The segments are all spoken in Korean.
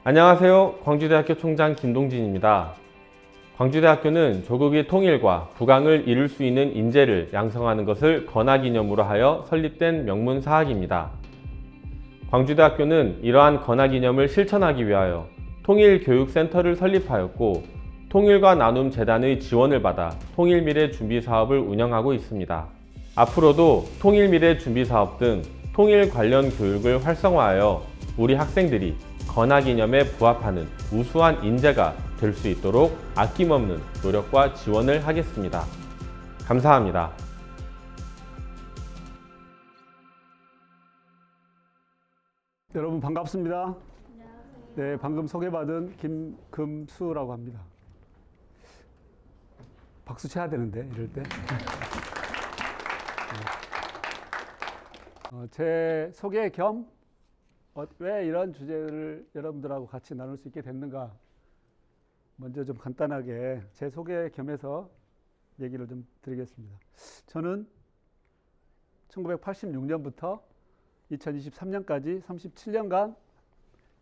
안녕하세요. 광주대학교 총장 김동진입니다. 광주대학교는 조국의 통일과 부강을 이룰 수 있는 인재를 양성하는 것을 건화기념으로 하여 설립된 명문사학입니다. 광주대학교는 이러한 건화기념을 실천하기 위하여 통일교육센터를 설립하였고 통일과 나눔 재단의 지원을 받아 통일미래 준비사업을 운영하고 있습니다. 앞으로도 통일미래 준비사업 등 통일 관련 교육을 활성화하여 우리 학생들이 건화기념에 부합하는 우수한 인재가 될 수 있도록 아낌없는 노력과 지원을 하겠습니다. 감사합니다. 여러분 반갑습니다. 네, 방금 소개받은 김금수라고 합니다. 박수 쳐야 되는데 이럴 때. 제 소개 겸 왜 이런 주제를 여러분들하고 같이 나눌 수 있게 됐는가, 먼저 좀 간단하게 제 소개 겸해서 얘기를 좀 드리겠습니다. 저는 1986년부터 2023년까지 37년간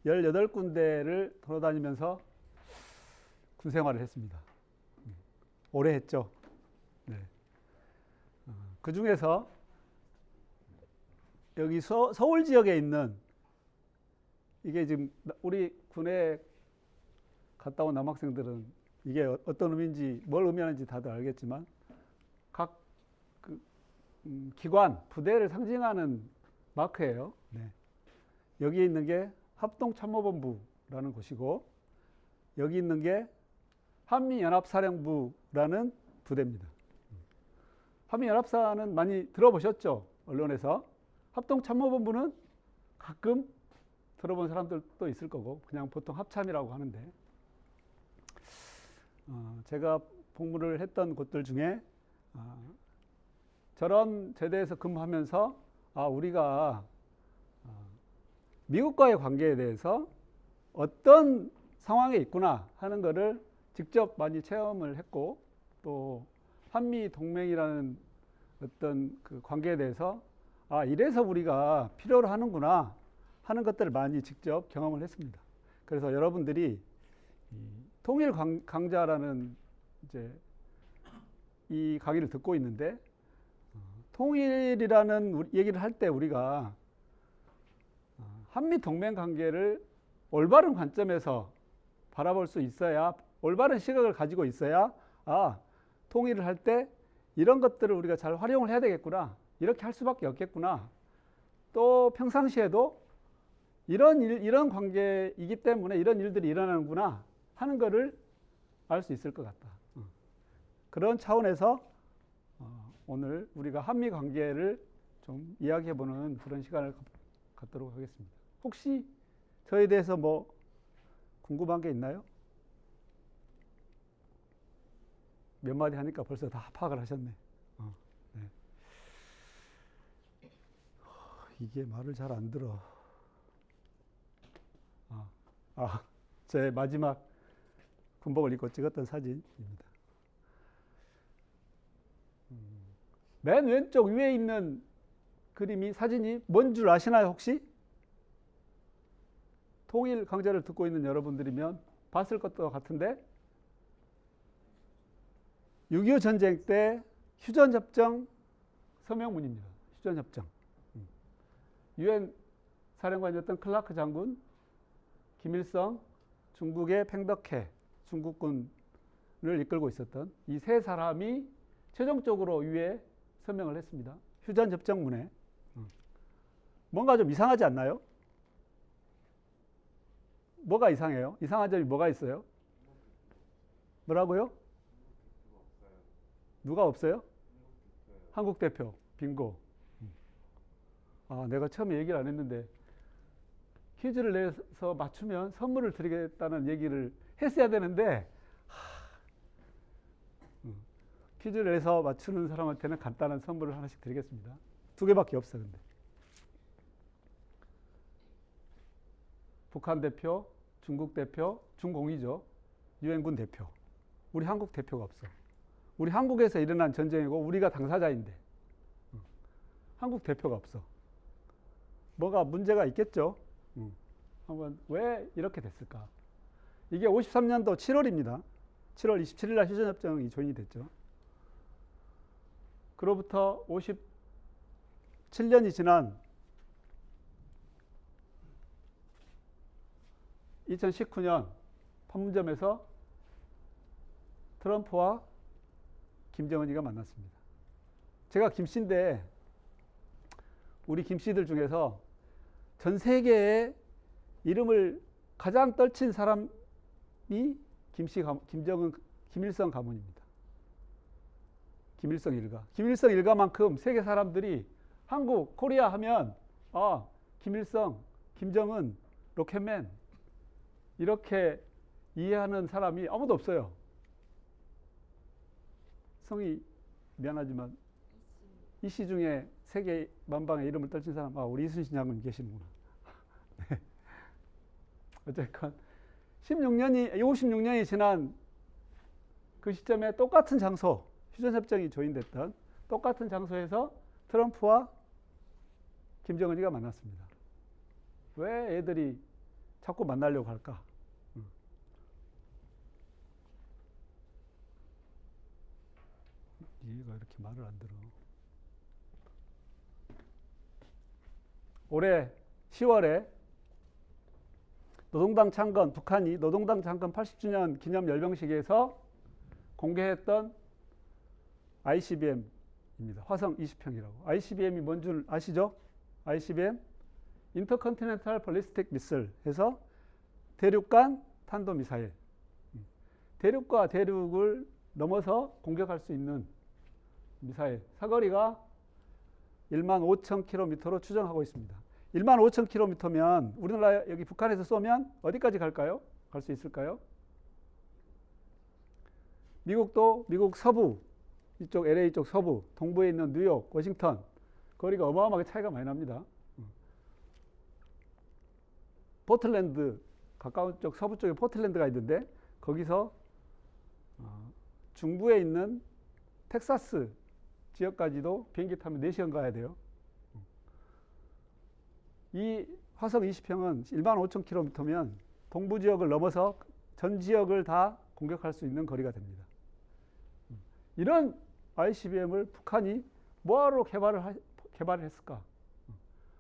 18군데를 돌아다니면서 군 생활을 했습니다. 오래 했죠. 네. 그 중에서 여기 서울 지역에 있는, 이게 지금 우리 군에 갔다 온 남학생들은 이게 어떤 의미인지, 뭘 의미하는지 다들 알겠지만, 각 기관, 부대를 상징하는 마크예요. 네. 여기 있는 게 합동참모본부라는 곳이고, 여기 있는 게 한미연합사령부라는 부대입니다. 한미연합사는 많이 들어보셨죠? 언론에서. 합동참모본부는 가끔 들어본 사람들도 있을 거고, 그냥 보통 합참이라고 하는데, 제가 복무를 했던 곳들 중에 저런 제대에서 근무하면서 우리가 미국과의 관계에 대해서 어떤 상황에 있구나 하는 것을 직접 많이 체험을 했고, 또 한미 동맹이라는 어떤 그 관계에 대해서 이래서 우리가 필요로 하는구나 하는 것들을 많이 직접 경험을 했습니다. 그래서 여러분들이 통일 강좌라는 이제 이 강의를 듣고 있는데, 통일이라는 얘기를 할 때 우리가 한미 동맹 관계를 올바른 관점에서 바라볼 수 있어야, 올바른 시각을 가지고 있어야 통일을 할 때 이런 것들을 우리가 잘 활용을 해야 되겠구나, 이렇게 할 수밖에 없겠구나, 또 평상시에도 이런 관계이기 때문에 이런 일들이 일어나는구나 하는 것을 알 수 있을 것 같다. 그런 차원에서 오늘 우리가 한미 관계를 좀 이야기해보는 그런 시간을 갖도록 하겠습니다. 혹시 저에 대해서 뭐 궁금한 게 있나요? 몇 마디 하니까 벌써 다 파악을 하셨네. 네. 이게 말을 잘 안 들어. 제 마지막 군복을 입고 찍었던 사진입니다. 맨 왼쪽 위에 있는 그림이, 사진이 뭔 줄 아시나요, 혹시? 통일 강좌를 듣고 있는 여러분들이면 봤을 것도 같은데, 6.25 전쟁 때 휴전협정 서명문입니다. 휴전협정. UN 사령관이었던 클라크 장군, 김일성, 중국의 팽덕해 중국군을 이끌고 있었던 이 세 사람이 최종적으로 위에 서명을 했습니다. 휴전협정문에. 뭔가 좀 이상하지 않나요? 뭐가 이상해요? 이상한 점이 뭐가 있어요? 뭐라고요? 누가 없어요? 한국 대표. 빙고. 내가 처음에 얘기를 안 했는데, 퀴즈를 내서 맞추면 선물을 드리겠다는 얘기를 했어야 되는데, 퀴즈를 내서 맞추는 사람한테는 간단한 선물을 하나씩 드리겠습니다. 2개밖에 없어. 근데 북한 대표, 중국 대표, 중공이죠. 유엔군 대표. 우리 한국 대표가 없어. 우리 한국에서 일어난 전쟁이고 우리가 당사자인데 한국 대표가 없어. 뭐가 문제가 있겠죠. 한번 왜 이렇게 됐을까? 이게 53년도 7월입니다. 7월 27일 날 휴전협정이 조인이 됐죠. 그로부터 57년이 지난 2019년 판문점에서 트럼프와 김정은이가 만났습니다. 제가 김씨인데 우리 김씨들 중에서 전 세계에 이름을 가장 떨친 사람이 김정은, 김일성 가문입니다. 김일성 일가. 김일성 일가만큼 세계 사람들이 한국, 코리아 하면 김일성, 김정은, 로켓맨 이렇게 이해하는 사람이 아무도 없어요. 성이 미안하지만 이씨 중에 세계 만방에 이름을 떨친 사람, 우리 이순신 장군 계시는구나. 네. 어쨌건 56년이 지난 그 시점에 똑같은 장소, 휴전협정이 조인됐던 똑같은 장소에서 트럼프와 김정은이가 만났습니다. 왜 애들이 자꾸 만나려고 할까? 얘가 이렇게 말을 안 들어. 올해 10월에 노동당 창건, 북한이 노동당 창건 80주년 기념 열병식에서 공개했던 ICBM입니다. 화성 20형이라고. ICBM이 뭔 줄 아시죠? ICBM 인터컨티넨탈 발리스틱 미슬 해서 대륙간 탄도미사일. 대륙과 대륙을 넘어서 공격할 수 있는 미사일. 사거리가 15,000km로 추정하고 있습니다. 15,000km면 우리나라 여기 북한에서 쏘면 어디까지 갈까요? 갈 수 있을까요? 미국도 미국 서부, 이쪽 LA 쪽 서부, 동부에 있는 뉴욕, 워싱턴 거리가 어마어마하게 차이가 많이 납니다. 포틀랜드, 가까운 쪽 서부 쪽에 포틀랜드가 있는데 거기서 중부에 있는 텍사스 지역까지도 비행기 타면 4시간 가야 돼요. 이 화성 20형은 15,000km면 동부 지역을 넘어서 전 지역을 다 공격할 수 있는 거리가 됩니다. 이런 ICBM을 북한이 뭐하러 개발을 했을까?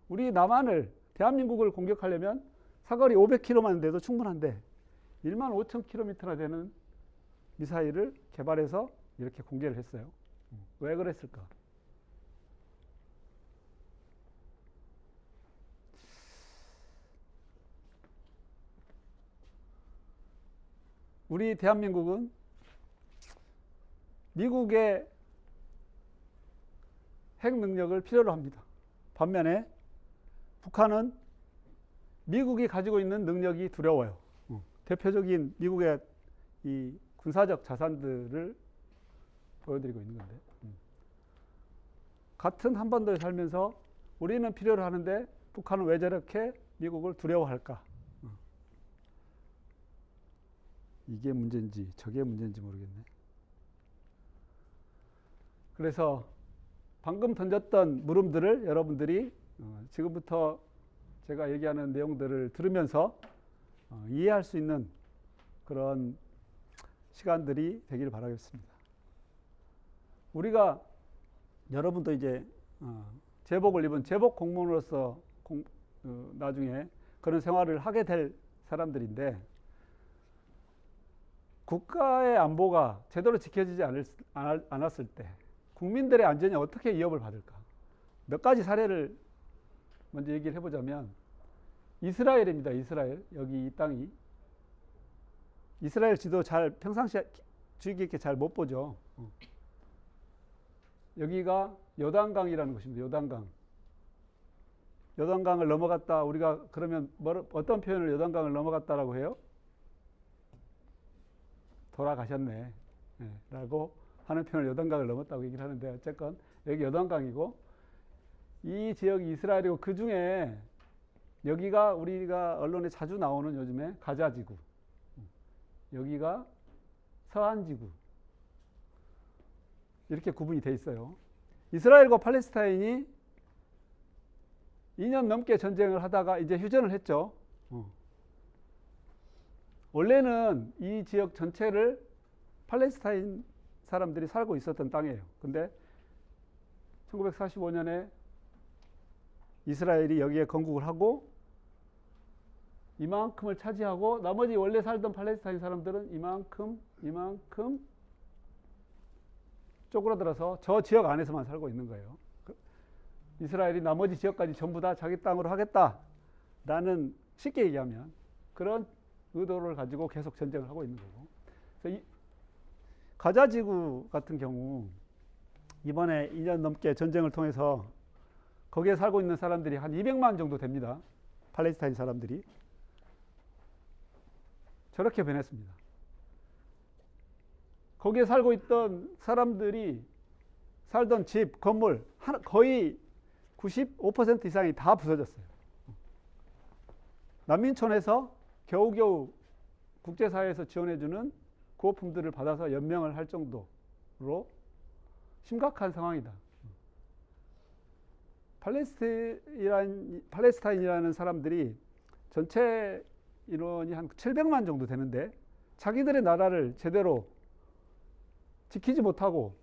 우리 남한을, 대한민국을 공격하려면 사거리 500km만 돼도 충분한데 15,000km나 되는 미사일을 개발해서 이렇게 공개를 했어요. 왜 그랬을까? 우리 대한민국은 미국의 핵 능력을 필요로 합니다. 반면에 북한은 미국이 가지고 있는 능력이 두려워요. 대표적인 미국의 이 군사적 자산들을 보여드리고 있는 건데, 같은 한반도에 살면서 우리는 필요로 하는데 북한은 왜 저렇게 미국을 두려워할까? 이게 문제인지 저게 문제인지 모르겠네. 그래서 방금 던졌던 물음들을 여러분들이 지금부터 제가 얘기하는 내용들을 들으면서 이해할 수 있는 그런 시간들이 되기를 바라겠습니다. 우리가 여러분도 이제 제복을 입은 제복 공무원으로서 나중에 그런 생활을 하게 될 사람들인데, 국가의 안보가 제대로 지켜지지 않았을 때 국민들의 안전이 어떻게 위협을 받을까? 몇 가지 사례를 먼저 얘기를 해보자면, 이스라엘입니다. 이스라엘. 여기 이 땅이. 이스라엘 지도 잘 평상시에 주의 깊게 잘 못 보죠. 여기가 요단강이라는 곳입니다. 요단강. 요단강을 넘어갔다. 우리가 그러면 어떤 표현을 요단강을 넘어갔다라고 해요? 돌아가셨네. 라고 하는 표현을 요단강을 넘었다고 얘기를 하는데, 어쨌건 여기 요단강이고, 이 지역이 이스라엘이고, 그 중에 여기가 우리가 언론에 자주 나오는 요즘에 가자지구, 여기가 서한지구, 이렇게 구분이 돼 있어요. 이스라엘과 팔레스타인이 2년 넘게 전쟁을 하다가 이제 휴전을 했죠. 원래는 이 지역 전체를 팔레스타인 사람들이 살고 있었던 땅이에요. 근데 1945년에 이스라엘이 여기에 건국을 하고 이만큼을 차지하고 나머지 원래 살던 팔레스타인 사람들은 이만큼 쪼그라들어서 저 지역 안에서만 살고 있는 거예요. 이스라엘이 나머지 지역까지 전부 다 자기 땅으로 하겠다라는, 쉽게 얘기하면 그런 의도를 가지고 계속 전쟁을 하고 있는 거고. 그래서 이 가자 지구 같은 경우 이번에 2년 넘게 전쟁을 통해서 거기에 살고 있는 사람들이 한 200만 정도 됩니다. 팔레스타인 사람들이. 저렇게 변했습니다. 거기에 살고 있던 사람들이 살던 집, 건물 거의 95% 이상이 다 부서졌어요. 난민촌에서 겨우겨우 국제사회에서 지원해주는 구호품들을 받아서 연명을 할 정도로 심각한 상황이다. 팔레스타인이라는 사람들이 전체 인원이 한 700만 정도 되는데 자기들의 나라를 제대로 지키지 못하고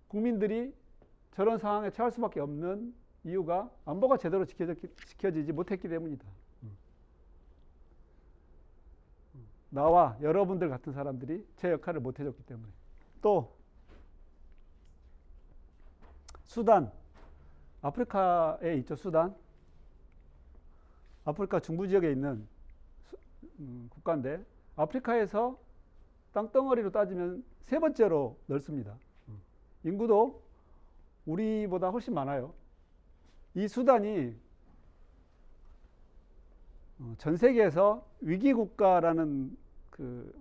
국민들이 저런 상황에 처할 수밖에 없는 이유가 안보가 제대로 지켜지지 못했기 때문이다. 나와 여러분들 같은 사람들이 제 역할을 못 해줬기 때문에. 또 수단, 아프리카에 있죠. 수단. 아프리카 중부 지역에 있는 국가인데 아프리카에서 땅덩어리로 따지면 세 번째로 넓습니다. 인구도 우리보다 훨씬 많아요. 이 수단이 전 세계에서 위기국가라는 그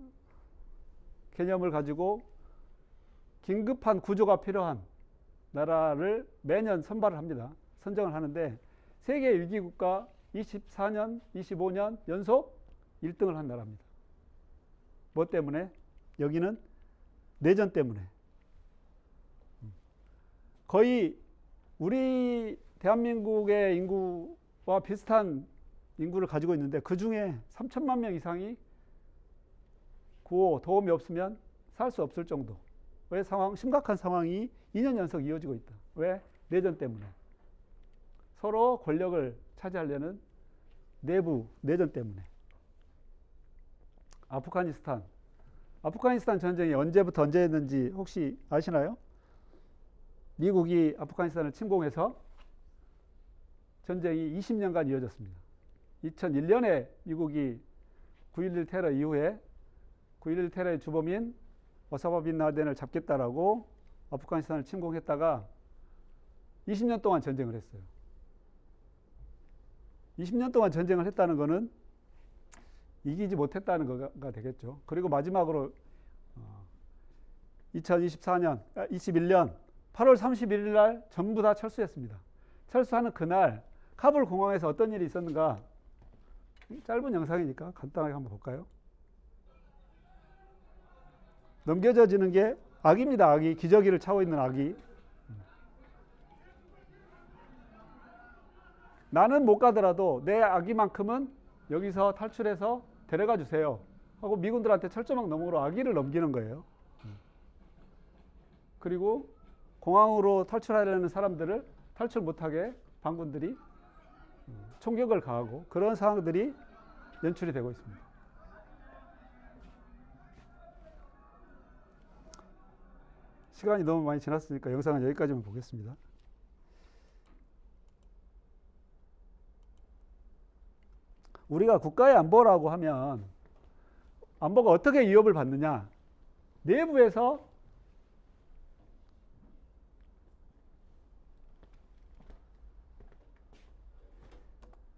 개념을 가지고 긴급한 구조가 필요한 나라를 매년 선발을 합니다. 선정을 하는데 세계 위기국가 24년, 25년 연속 1등을 한 나라입니다. 뭐 때문에? 여기는 내전 때문에. 거의 우리 대한민국의 인구와 비슷한 인구를 가지고 있는데 그 중에 3천만 명 이상이 구호, 도움이 없으면 살 수 없을 정도의 심각한 상황이 2년 연속 이어지고 있다. 왜? 내전 때문에. 서로 권력을 차지하려는 내부 내전 때문에. 아프가니스탄 전쟁이 언제부터 언제였는지 혹시 아시나요? 미국이 아프가니스탄을 침공해서 전쟁이 20년간 이어졌습니다. 2001년에 미국이 9.11 테러 이후에 9.11 테러의 주범인 오사마 빈 라덴을 잡겠다라고 아프가니스탄을 침공했다가 20년 동안 전쟁을 했어요. 20년 동안 전쟁을 했다는 것은 이기지 못했다는 거가 되겠죠. 그리고 마지막으로 21년 8월 31일 날 전부 다 철수했습니다. 철수하는 그날 카불 공항에서 어떤 일이 있었는가? 짧은 영상이니까 간단하게 한번 볼까요? 넘겨져지는 게 아기입니다. 아기. 기저귀를 차고 있는 아기. 나는 못 가더라도 내 아기만큼은 여기서 탈출해서 데려가 주세요 하고 미군들한테 철조망 너머로 아기를 넘기는 거예요. 그리고 공항으로 탈출하려는 사람들을 탈출 못하게 반군들이 총격을 가하고 그런 상황들이 연출이 되고 있습니다. 시간이 너무 많이 지났으니까 영상은 여기까지만 보겠습니다. 우리가 국가의 안보라고 하면 안보가 어떻게 위협을 받느냐? 내부에서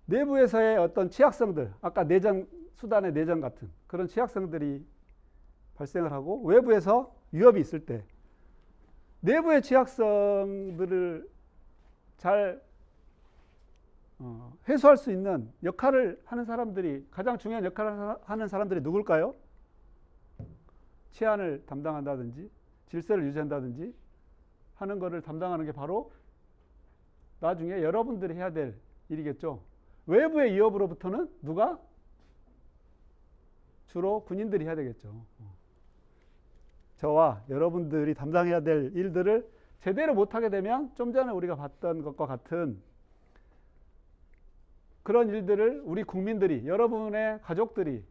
내부에서의 어떤 취약성들, 아까 내전, 수단의 내전 같은 그런 취약성들이 발생을 하고 외부에서 위협이 있을 때 내부의 취약성들을 잘 해소할 수 있는 역할을 하는 사람들이, 가장 중요한 역할을 하는 사람들이 누굴까요? 치안을 담당한다든지 질서를 유지한다든지 하는 것을 담당하는 게 바로 나중에 여러분들이 해야 될 일이겠죠. 외부의 위협으로부터는 누가 주로 군인들이 해야 되겠죠. 저와 여러분들이 담당해야 될 일들을 제대로 못하게 되면 좀 전에 우리가 봤던 것과 같은 그런 일들을 우리 국민들이, 여러분의 가족들이,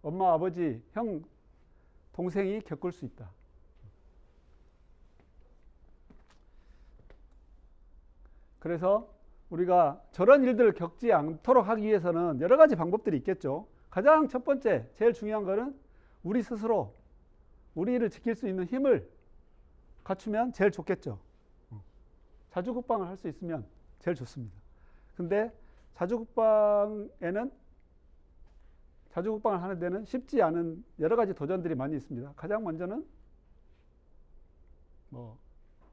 엄마, 아버지, 형, 동생이 겪을 수 있다. 그래서 우리가 저런 일들을 겪지 않도록 하기 위해서는 여러 가지 방법들이 있겠죠. 가장 첫 번째, 제일 중요한 거는 우리 스스로 우리를 지킬 수 있는 힘을 갖추면 제일 좋겠죠. 자주국방을 할 수 있으면 제일 좋습니다. 근데 자주국방을 하는 데는 쉽지 않은 여러 가지 도전들이 많이 있습니다. 가장 먼저는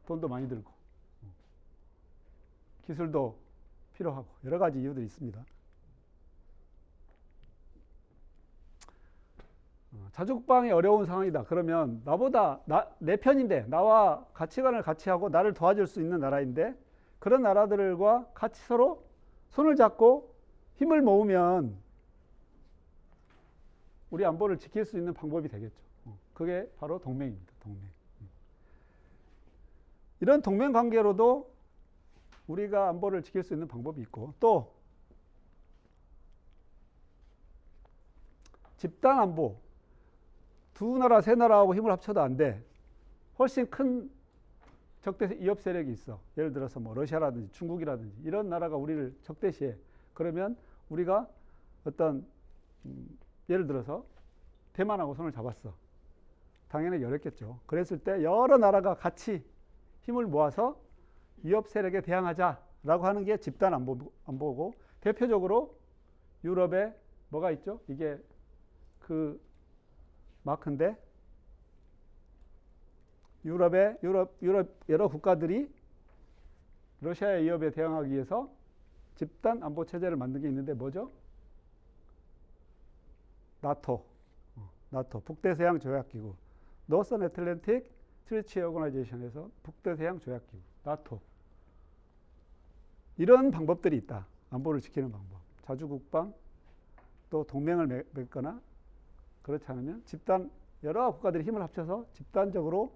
돈도 많이 들고 기술도 필요하고 여러 가지 이유들이 있습니다. 자주국방이 어려운 상황이다. 그러면 내 편인데, 나와 가치관을 같이 하고 나를 도와줄 수 있는 나라인데, 그런 나라들과 같이 서로 손을 잡고 힘을 모으면 우리 안보를 지킬 수 있는 방법이 되겠죠. 그게 바로 동맹입니다. 동맹. 이런 동맹 관계로도 우리가 안보를 지킬 수 있는 방법이 있고, 또 집단 안보, 두 나라 세 나라하고 힘을 합쳐도 안 돼. 훨씬 큰 적대 이협 세력이 있어. 예를 들어서 러시아라든지 중국이라든지 이런 나라가 우리를 적대시해. 그러면 우리가 어떤 예를 들어서 대만하고 손을 잡았어. 당연히 어렵겠죠. 그랬을 때 여러 나라가 같이 힘을 모아서 위협 세력에 대항하자라고 하는 게 집단 안보고, 대표적으로 유럽에 뭐가 있죠? 이게 그 마크인데, 유럽 여러 국가들이 러시아의 위협에 대항하기 위해서 집단 안보 체제를 만든 게 있는데 뭐죠? 나토 북대서양 조약기구, 노선 애틀랜틱 트리티 오거나이제이션에서 북대서양 조약기구, 나토. 이런 방법들이 있다. 안보를 지키는 방법. 자주국방, 또 동맹을 맺거나, 그렇지 않으면 여러 국가들이 힘을 합쳐서 집단적으로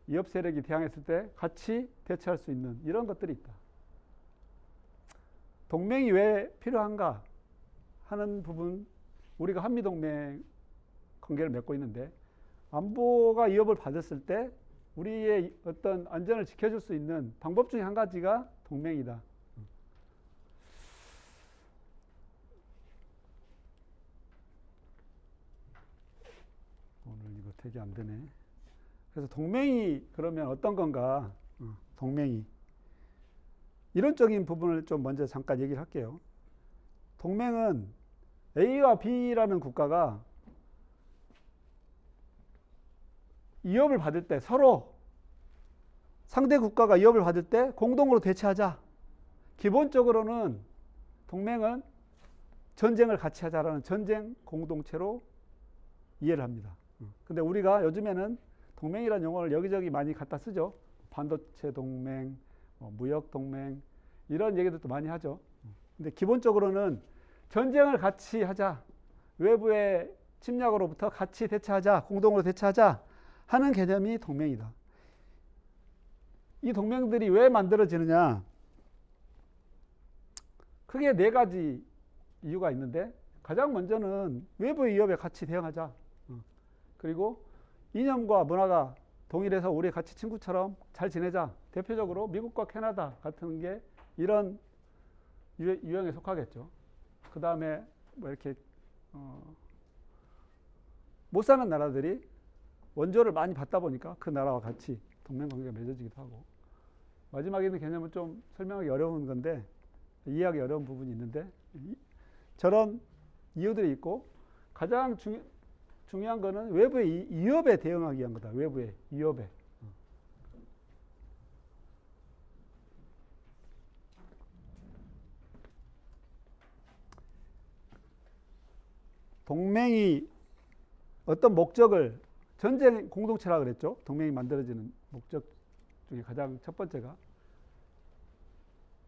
위협 세력이 대항했을 때 같이 대처할 수 있는 이런 것들이 있다. 동맹이 왜 필요한가 하는 부분, 우리가 한미동맹 관계를 맺고 있는데, 안보가 위협을 받았을 때 우리의 어떤 안전을 지켜줄 수 있는 방법 중에 한 가지가 동맹이다. 오늘 이거 되게 안 되네. 그래서 동맹이 그러면 어떤 건가? 동맹이. 이론적인 부분을 좀 먼저 잠깐 얘기를 할게요. 동맹은 A와 B라는 국가가 위협을 받을 때, 서로 상대 국가가 위협을 받을 때 공동으로 대처하자. 기본적으로는 동맹은 전쟁을 같이 하자라는 전쟁 공동체로 이해를 합니다. 근데 우리가 요즘에는 동맹이라는 용어를 여기저기 많이 갖다 쓰죠. 반도체 동맹, 무역 동맹, 이런 얘기들도 많이 하죠. 근데 기본적으로는 전쟁을 같이 하자, 외부의 침략으로부터 같이 대처하자, 공동으로 대처하자 하는 개념이 동맹이다. 이 동맹들이 왜 만들어지느냐? 크게 네 가지 이유가 있는데, 가장 먼저는 외부의 위협에 같이 대응하자. 그리고 이념과 문화가 동일해서 우리 같이 친구처럼 잘 지내자. 대표적으로 미국과 캐나다 같은 게 이런 유형에 속하겠죠. 그 다음에 이렇게 못 사는 나라들이 원조를 많이 받다 보니까 그 나라와 같이 동맹 관계가 맺어지기도 하고, 마지막에 있는 개념은 좀 설명하기 어려운 건데, 이해하기 어려운 부분이 있는데, 저런 이유들이 있고, 가장 중요한 거는 외부의 위협에 대응하기 위한 거다. 외부의 위협에. 동맹이 어떤 목적을, 전쟁 공동체라 그랬죠. 동맹이 만들어지는 목적 중에 가장 첫 번째가,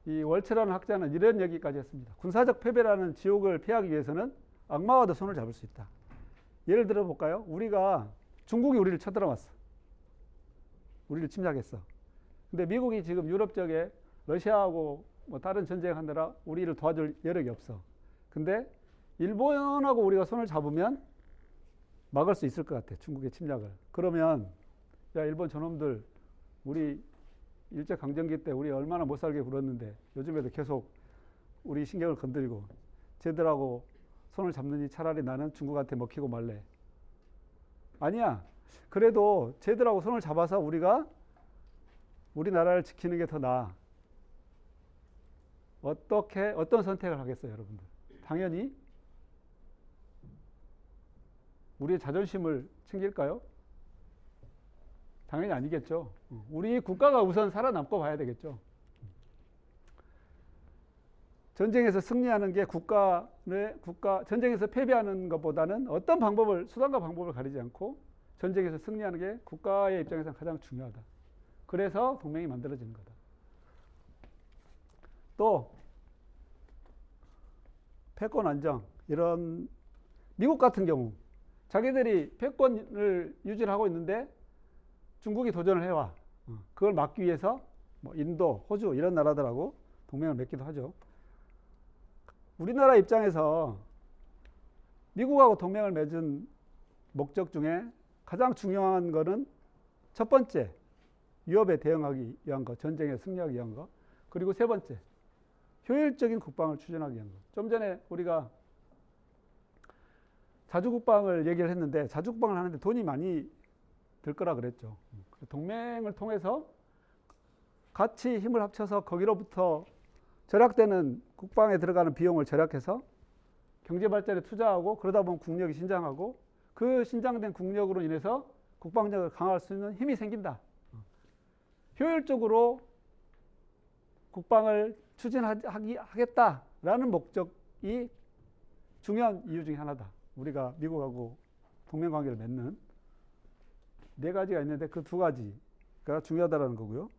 이 월츠라는 학자는 이런 얘기까지 했습니다. 군사적 패배라는 지옥을 피하기 위해서는 악마와도 손을 잡을 수 있다. 예를 들어 볼까요? 우리가 중국이 우리를 쳐들어왔어. 우리를 침략했어. 근데 미국이 지금 유럽 쪽에 러시아하고 뭐 다른 전쟁하느라 우리를 도와줄 여력이 없어. 근데 일본하고 우리가 손을 잡으면 막을 수 있을 것 같아. 중국의 침략을. 그러면 야, 일본 저놈들 우리 일제강점기 때 우리 얼마나 못 살게 굴었는데 요즘에도 계속 우리 신경을 건드리고 쟤들하고 손을 잡느니 차라리 나는 중국한테 먹히고 말래. 아니야. 그래도 쟤들하고 손을 잡아서 우리가 우리나라를 지키는 게 더 나아. 어떤 선택을 하겠어요, 여러분들? 당연히 우리의 자존심을 챙길까요? 당연히 아니겠죠. 우리 국가가 우선 살아남고 봐야 되겠죠. 전쟁에서 승리하는 게 전쟁에서 패배하는 것보다는 어떤 수단과 방법을 가리지 않고 전쟁에서 승리하는 게 국가의 입장에서 가장 중요하다. 그래서 동맹이 만들어지는 거다. 또 패권 안정, 이런 미국 같은 경우 자기들이 패권을 유지하고 있는데 중국이 도전을 해와. 그걸 막기 위해서 뭐 인도, 호주 이런 나라들하고 동맹을 맺기도 하죠. 우리나라 입장에서 미국하고 동맹을 맺은 목적 중에 가장 중요한 거는 첫 번째, 위협에 대응하기 위한 거, 전쟁에 승리하기 위한 거. 그리고 세 번째, 효율적인 국방을 추진하기 위한 거. 좀 전에 우리가 자주국방을 얘기를 했는데 자주국방을 하는데 돈이 많이 들 거라 그랬죠. 동맹을 통해서 같이 힘을 합쳐서 거기로부터 절약되는 국방에 들어가는 비용을 절약해서 경제 발전에 투자하고 그러다 보면 국력이 신장하고 그 신장된 국력으로 인해서 국방력을 강화할 수 있는 힘이 생긴다. 효율적으로 국방을 추진하겠다라는 목적이 중요한 이유 중에 하나다. 우리가 미국하고 동맹 관계를 맺는 네 가지가 있는데 그 두 가지가 중요하다는 거고요.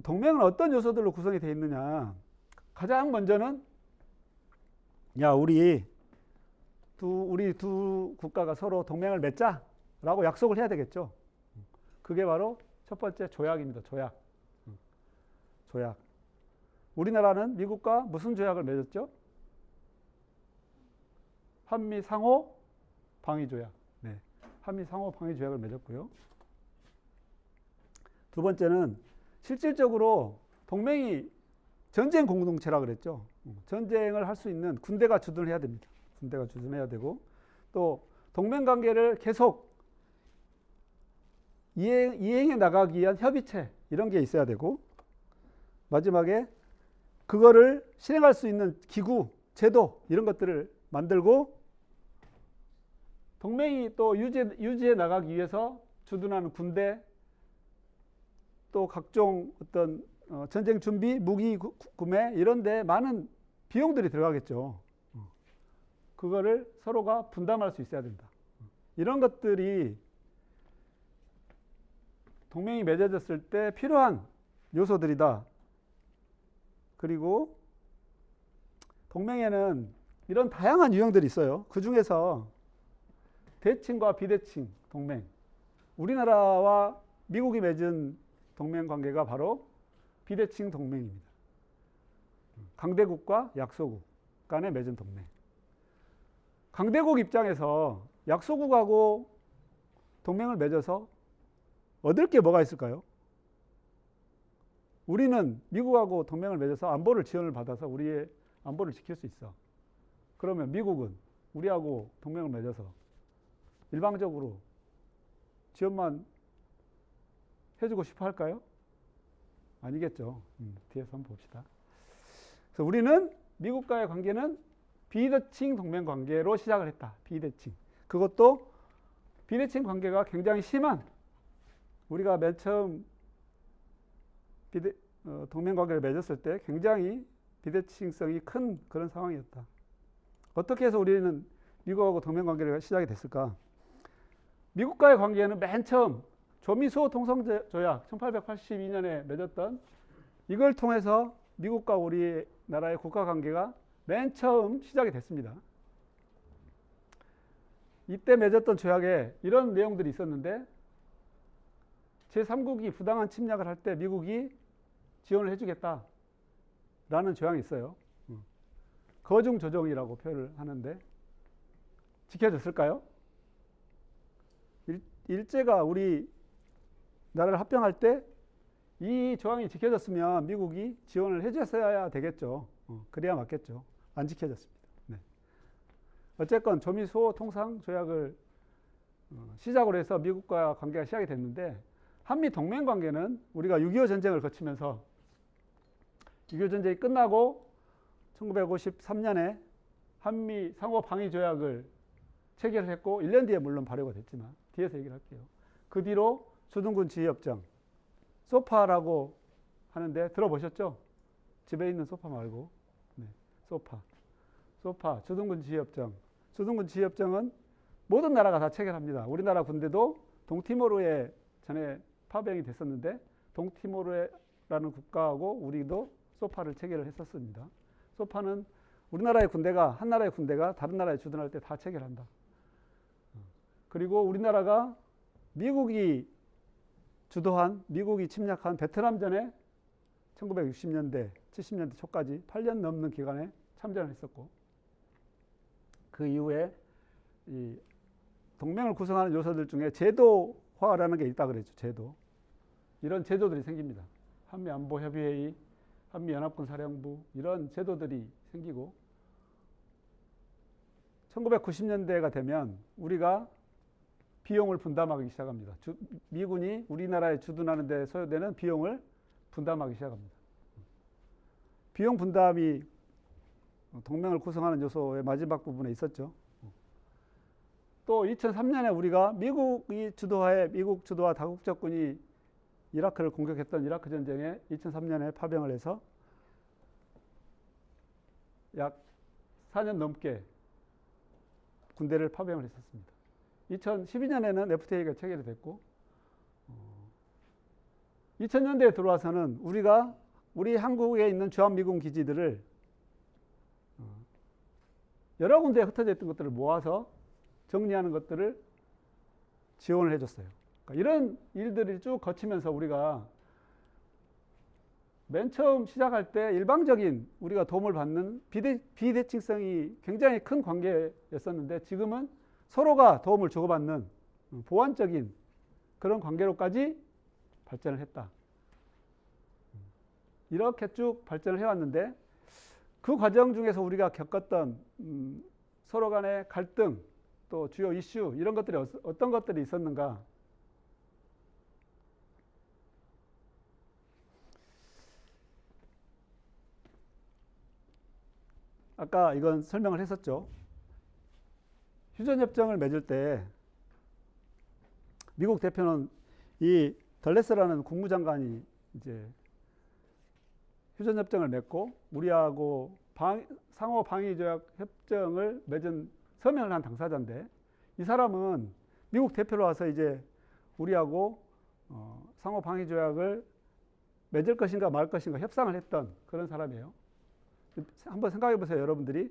동맹은 어떤 요소들로 구성이 되어 있느냐. 가장 먼저는 우리 두 국가가 서로 동맹을 맺자라고 약속을 해야 되겠죠. 그게 바로 첫 번째 조약입니다. 조약. 우리나라는 미국과 무슨 조약을 맺었죠? 한미 상호 방위 조약. 네. 한미 상호 방위 조약을 맺었고요. 두 번째는 실질적으로 동맹이 전쟁 공동체라 그랬죠. 전쟁을 할 수 있는 군대가 주둔을 해야 됩니다. 군대가 주둔해야 되고 또 동맹 관계를 계속 이행해 나가기 위한 협의체 이런 게 있어야 되고 마지막에 그거를 실행할 수 있는 기구, 제도 이런 것들을 만들고 동맹이 또 유지해 나가기 위해서 주둔하는 군대 또 각종 어떤 전쟁 준비, 무기 구매 이런 데 많은 비용들이 들어가겠죠. 그거를 서로가 분담할 수 있어야 된다. 이런 것들이 동맹이 맺어졌을 때 필요한 요소들이다. 그리고 동맹에는 이런 다양한 유형들이 있어요. 그 중에서 대칭과 비대칭 동맹. 우리나라와 미국이 맺은 동맹 관계가 바로 비대칭 동맹입니다. 강대국과 약소국 간에 맺은 동맹. 강대국 입장에서 약소국하고 동맹을 맺어서 얻을 게 뭐가 있을까요? 우리는 미국하고 동맹을 맺어서 안보를 지원을 받아서 우리의 안보를 지킬 수 있어. 그러면 미국은 우리하고 동맹을 맺어서 일방적으로 지원만 해주고 싶어 할까요? 아니겠죠. 뒤에서 한번 봅시다. 그래서 우리는 미국과의 관계는 비대칭 동맹 관계로 시작을 했다. 비대칭. 그것도 비대칭 관계가 굉장히 심한 우리가 맨 처음 동맹 관계를 맺었을 때 굉장히 비대칭성이 큰 그런 상황이었다. 어떻게 해서 우리는 미국하고 동맹 관계가 시작이 됐을까? 미국과의 관계는 맨 처음 조미소 통성조약 1882년에 맺었던 이걸 통해서 미국과 우리나라의 국가 관계가 맨 처음 시작이 됐습니다. 이때 맺었던 조약에 이런 내용들이 있었는데 제3국이 부당한 침략을 할 때 미국이 지원을 해주겠다라는 조항이 있어요. 거중 조정이라고 표현을 하는데 지켜졌을까요? 일제가 우리 나라를 합병할 때 이 조항이 지켜졌으면 미국이 지원을 해줬어야 되겠죠. 그래야 맞겠죠. 안 지켜졌습니다. 네. 어쨌건 조미소 통상 조약을 시작으로 해서 미국과 관계가 시작이 됐는데 한미 동맹 관계는 우리가 6.25 전쟁을 거치면서 6.25 전쟁이 끝나고 1953년에 한미 상호 방위 조약을 체결을 했고 1년 뒤에 물론 발효가 됐지만 뒤에서 얘기를 할게요. 그 뒤로 주둔군 지휘협정 소파라고 하는데 들어보셨죠? 집에 있는 소파 말고 네, 소파 주둔군 지휘협정. 주둔군 지휘협정은 모든 나라가 다 체결합니다. 우리나라 군대도 동티모르에 전에 파병이 됐었는데 동티모르라는 국가하고 우리도 소파를 체결을 했었습니다. 소파는 우리나라의 군대가 한 나라의 군대가 다른 나라에 주둔할 때 다 체결한다. 그리고 우리나라가 미국이 주도한 미국이 침략한 베트남전에 1960년대 70년대 초까지 8년 넘는 기간에 참전을 했었고 그 이후에 이 동맹을 구성하는 요소들 중에 제도화라는 게 있다 그랬죠. 제도. 이런 제도들이 생깁니다. 한미안보협의회의, 한미연합군사령부 이런 제도들이 생기고 1990년대가 되면 우리가 비용을 분담하기 시작합니다. 미군이 우리나라에 주둔하는 데 소요되는 비용을 분담하기 시작합니다. 비용 분담이 동맹을 구성하는 요소의 마지막 부분에 있었죠. 또 2003년에 우리가 미국이 주도하에 미국 주도와 다국적군이 이라크를 공격했던 이라크 전쟁에 2003년에 파병을 해서 약 4년 넘게 군대를 파병을 했었습니다. 2012년에는 FTA가 체결이 됐고 2000년대에 들어와서는 우리 한국에 있는 주한미군 기지들을 여러 군데에 흩어져 있던 것들을 모아서 정리하는 것들을 지원을 해줬어요. 그러니까 이런 일들을 쭉 거치면서 우리가 맨 처음 시작할 때 일방적인 우리가 도움을 받는 비대칭성이 굉장히 큰 관계였었는데 지금은 서로가 도움을 주고받는 보완적인 그런 관계로까지 발전을 했다. 이렇게 쭉 발전을 해왔는데 그 과정 중에서 우리가 겪었던 서로 간의 갈등 또 주요 이슈 이런 것들이 어떤 것들이 있었는가. 아까 이건 설명을 했었죠. 휴전협정을 맺을 때 미국 대표는 이 덜레스라는 국무장관이 이제 휴전협정을 맺고 우리하고 상호 방위조약 협정을 맺은 서명을 한 당사자인데 이 사람은 미국 대표로 와서 이제 우리하고 상호 방위조약을 맺을 것인가 말 것인가 협상을 했던 그런 사람이에요. 한번 생각해 보세요, 여러분들이.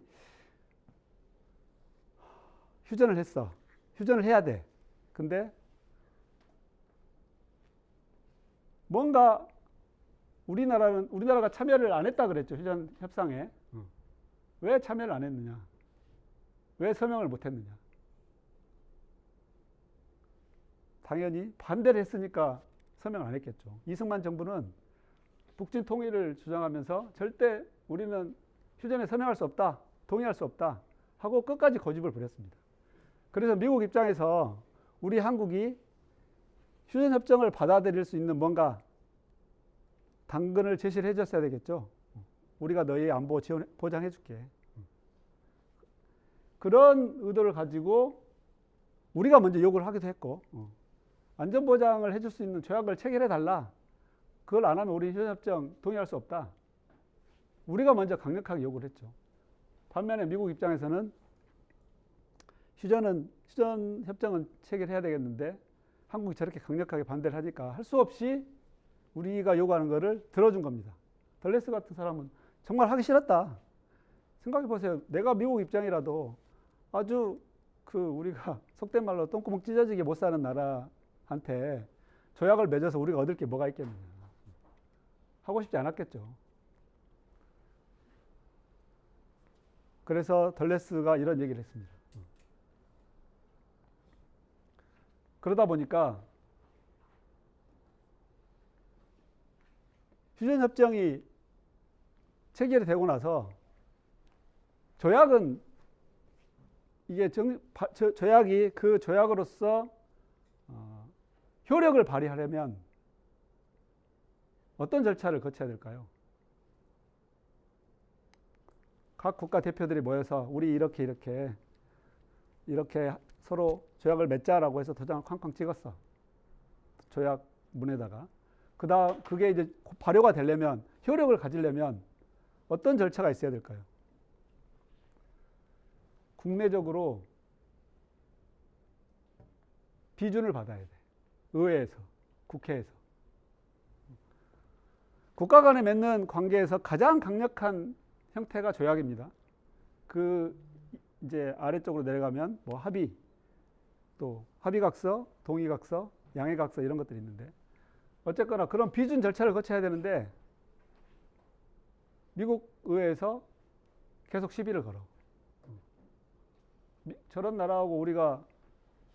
휴전을 했어. 휴전을 해야 돼. 근데 뭔가 우리나라가 참여를 안 했다 그랬죠. 휴전 협상에. 왜 참여를 안 했느냐? 왜 서명을 못 했느냐? 당연히 반대를 했으니까 서명을 안 했겠죠. 이승만 정부는 북진 통일을 주장하면서 절대 우리는 휴전에 서명할 수 없다. 동의할 수 없다. 하고 끝까지 고집을 부렸습니다. 그래서 미국 입장에서 우리 한국이 휴전협정을 받아들일 수 있는 뭔가 당근을 제시를 해줬어야 되겠죠. 우리가 너희 안보 지원 보장해 줄게. 그런 의도를 가지고 우리가 먼저 요구를 하기도 했고 안전보장을 해줄 수 있는 조약을 체결해 달라. 그걸 안 하면 우리 휴전협정 동의할 수 없다. 우리가 먼저 강력하게 요구를 했죠. 반면에 미국 입장에서는 휴전협정은 체결해야 되겠는데 한국이 저렇게 강력하게 반대를 하니까 할 수 없이 우리가 요구하는 거를 들어준 겁니다. 덜레스 같은 사람은 정말 하기 싫었다. 생각해 보세요. 내가 미국 입장이라도 아주 우리가 속된 말로 똥구멍 찢어지게 못 사는 나라한테 조약을 맺어서 우리가 얻을 게 뭐가 있겠느냐. 하고 싶지 않았겠죠. 그래서 덜레스가 이런 얘기를 했습니다. 그러다 보니까 휴전협정이 체결이 되고 나서 조약은 이게 조약이 그 조약으로서 효력을 발휘하려면 어떤 절차를 거쳐야 될까요? 각 국가 대표들이 모여서 우리 이렇게 서로 조약을 맺자라고 해서 도장을 쾅쾅 찍었어. 조약문에다가. 그다음 그게 이제 발효가 되려면, 효력을 가지려면 어떤 절차가 있어야 될까요? 국내적으로 비준을 받아야 돼. 의회에서, 국회에서. 국가 간에 맺는 관계에서 가장 강력한 형태가 조약입니다. 이제 아래쪽으로 내려가면 뭐 합의, 또 합의각서, 동의각서, 양해각서 이런 것들이 있는데, 어쨌거나 그런 비준 절차를 거쳐야 되는데 미국 의회에서 계속 시비를 걸어. 저런 나라하고 우리가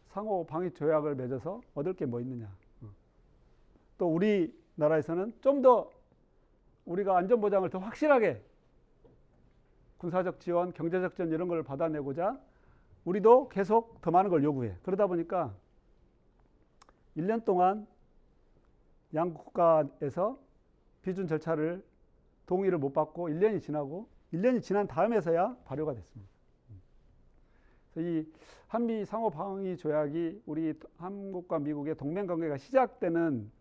상호 방위 조약을 맺어서 얻을 게 뭐 있느냐. 또 우리나라에서는 좀 더 우리가 안전보장을 더 확실하게 군사적 지원, 경제적 지원 이런 걸 받아내고자 우리도 계속 더 많은 걸 요구해. 그러다 보니까 1년 동안 양 국가에서 비준 절차를 동의를 못 받고 1년이 지나고 1년이 지난 다음에서야 발효가 됐습니다. 그래서 이 한미 상호 방위 조약이 우리 한국과 미국의 동맹 관계가 시작되는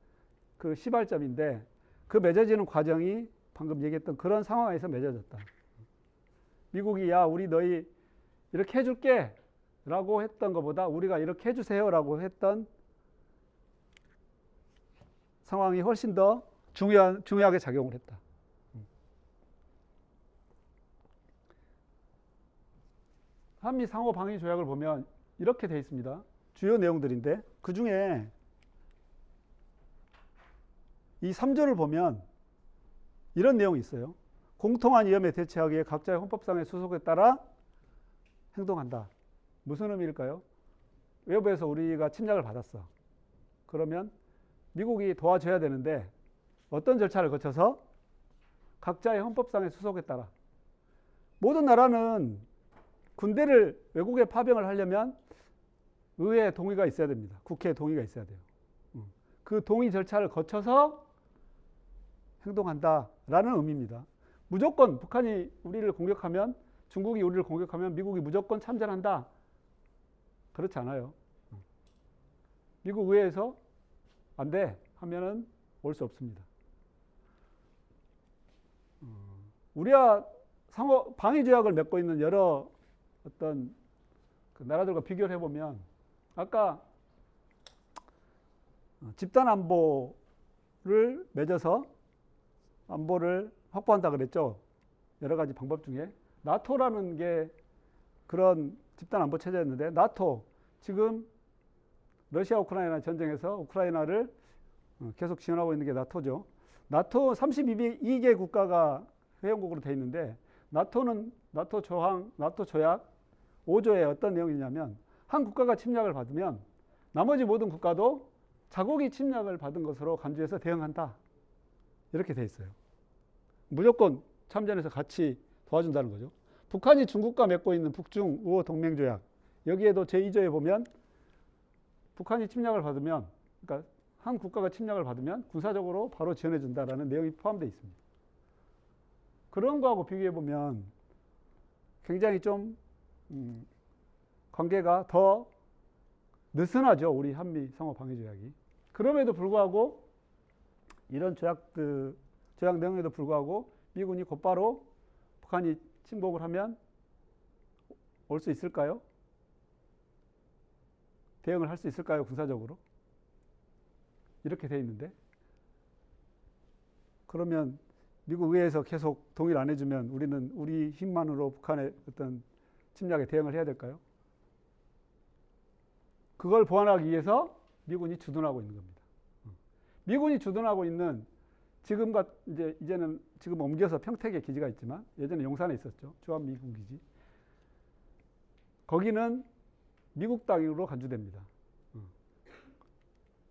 그 시발점인데, 그 맺어지는 과정이 방금 얘기했던 그런 상황에서 맺어졌다. 미국이 야 우리 너희 이렇게 해줄게 라고 했던 것보다 우리가 이렇게 해주세요 라고 했던 상황이 훨씬 더 중요하게 작용을 했다. 한미 상호 방위 조약을 보면 이렇게 되어 있습니다. 주요 내용들인데 그 중에 이 3조를 보면 이런 내용이 있어요. 공통한 위험에 대처하기 위해 각자의 헌법상의 수속에 따라 행동한다. 무슨 의미일까요? 외부에서 우리가 침략을 받았어. 그러면 미국이 도와줘야 되는데 어떤 절차를 거쳐서 각자의 헌법상의 수속에 따라. 모든 나라는 군대를 외국에 파병을 하려면 의회 동의가 있어야 됩니다. 국회 동의가 있어야 돼요. 그 동의 절차를 거쳐서 행동한다라는 의미입니다. 무조건 북한이 우리를 공격하면, 중국이 우리를 공격하면 미국이 무조건 참전한다. 그렇지 않아요. 미국 의회에서 안 돼 하면은 올 수 없습니다. 우리와 상호 방위 조약을 맺고 있는 여러 어떤 그 나라들과 비교를 해보면 아까 집단 안보를 맺어서 안보를 확보한다 그랬죠. 여러 가지 방법 중에 나토라는 게 그런 집단 안보 체제였는데, 나토 지금 러시아 우크라이나 전쟁에서 우크라이나를 계속 지원하고 있는 게 나토죠. 나토 32개 국가가 회원국으로 되어 있는데, 나토는 나토 조약 5조에 어떤 내용이냐면, 한 국가가 침략을 받으면 나머지 모든 국가도 자국이 침략을 받은 것으로 간주해서 대응한다. 이렇게 돼 있어요. 무조건 참전해서 같이 도와준다는 거죠. 북한이 중국과 맺고 있는 북중 우호 동맹조약, 여기에도 제2조에 보면 북한이 침략을 받으면, 그러니까 한 국가가 침략을 받으면 군사적으로 바로 지원해 준다라는 내용이 포함되어 있습니다. 그런 거하고 비교해 보면 굉장히 좀 관계가 더 느슨하죠. 우리 한미 상호 방위 조약이. 그럼에도 불구하고 이런 조약 내용에도 불구하고 미군이 곧바로 북한이 침공을 하면 올 수 있을까요? 대응을 할 수 있을까요? 군사적으로? 이렇게 돼 있는데, 그러면 미국 의회에서 계속 동의를 안 해주면 우리는 우리 힘만으로 북한의 어떤 침략에 대응을 해야 될까요? 그걸 보완하기 위해서 미군이 주둔하고 있는 겁니다. 미군이 주둔하고 있는 이제는 지금 옮겨서 평택에 기지가 있지만 예전에 용산에 있었죠. 주한미군 기지. 거기는 미국 땅으로 간주됩니다.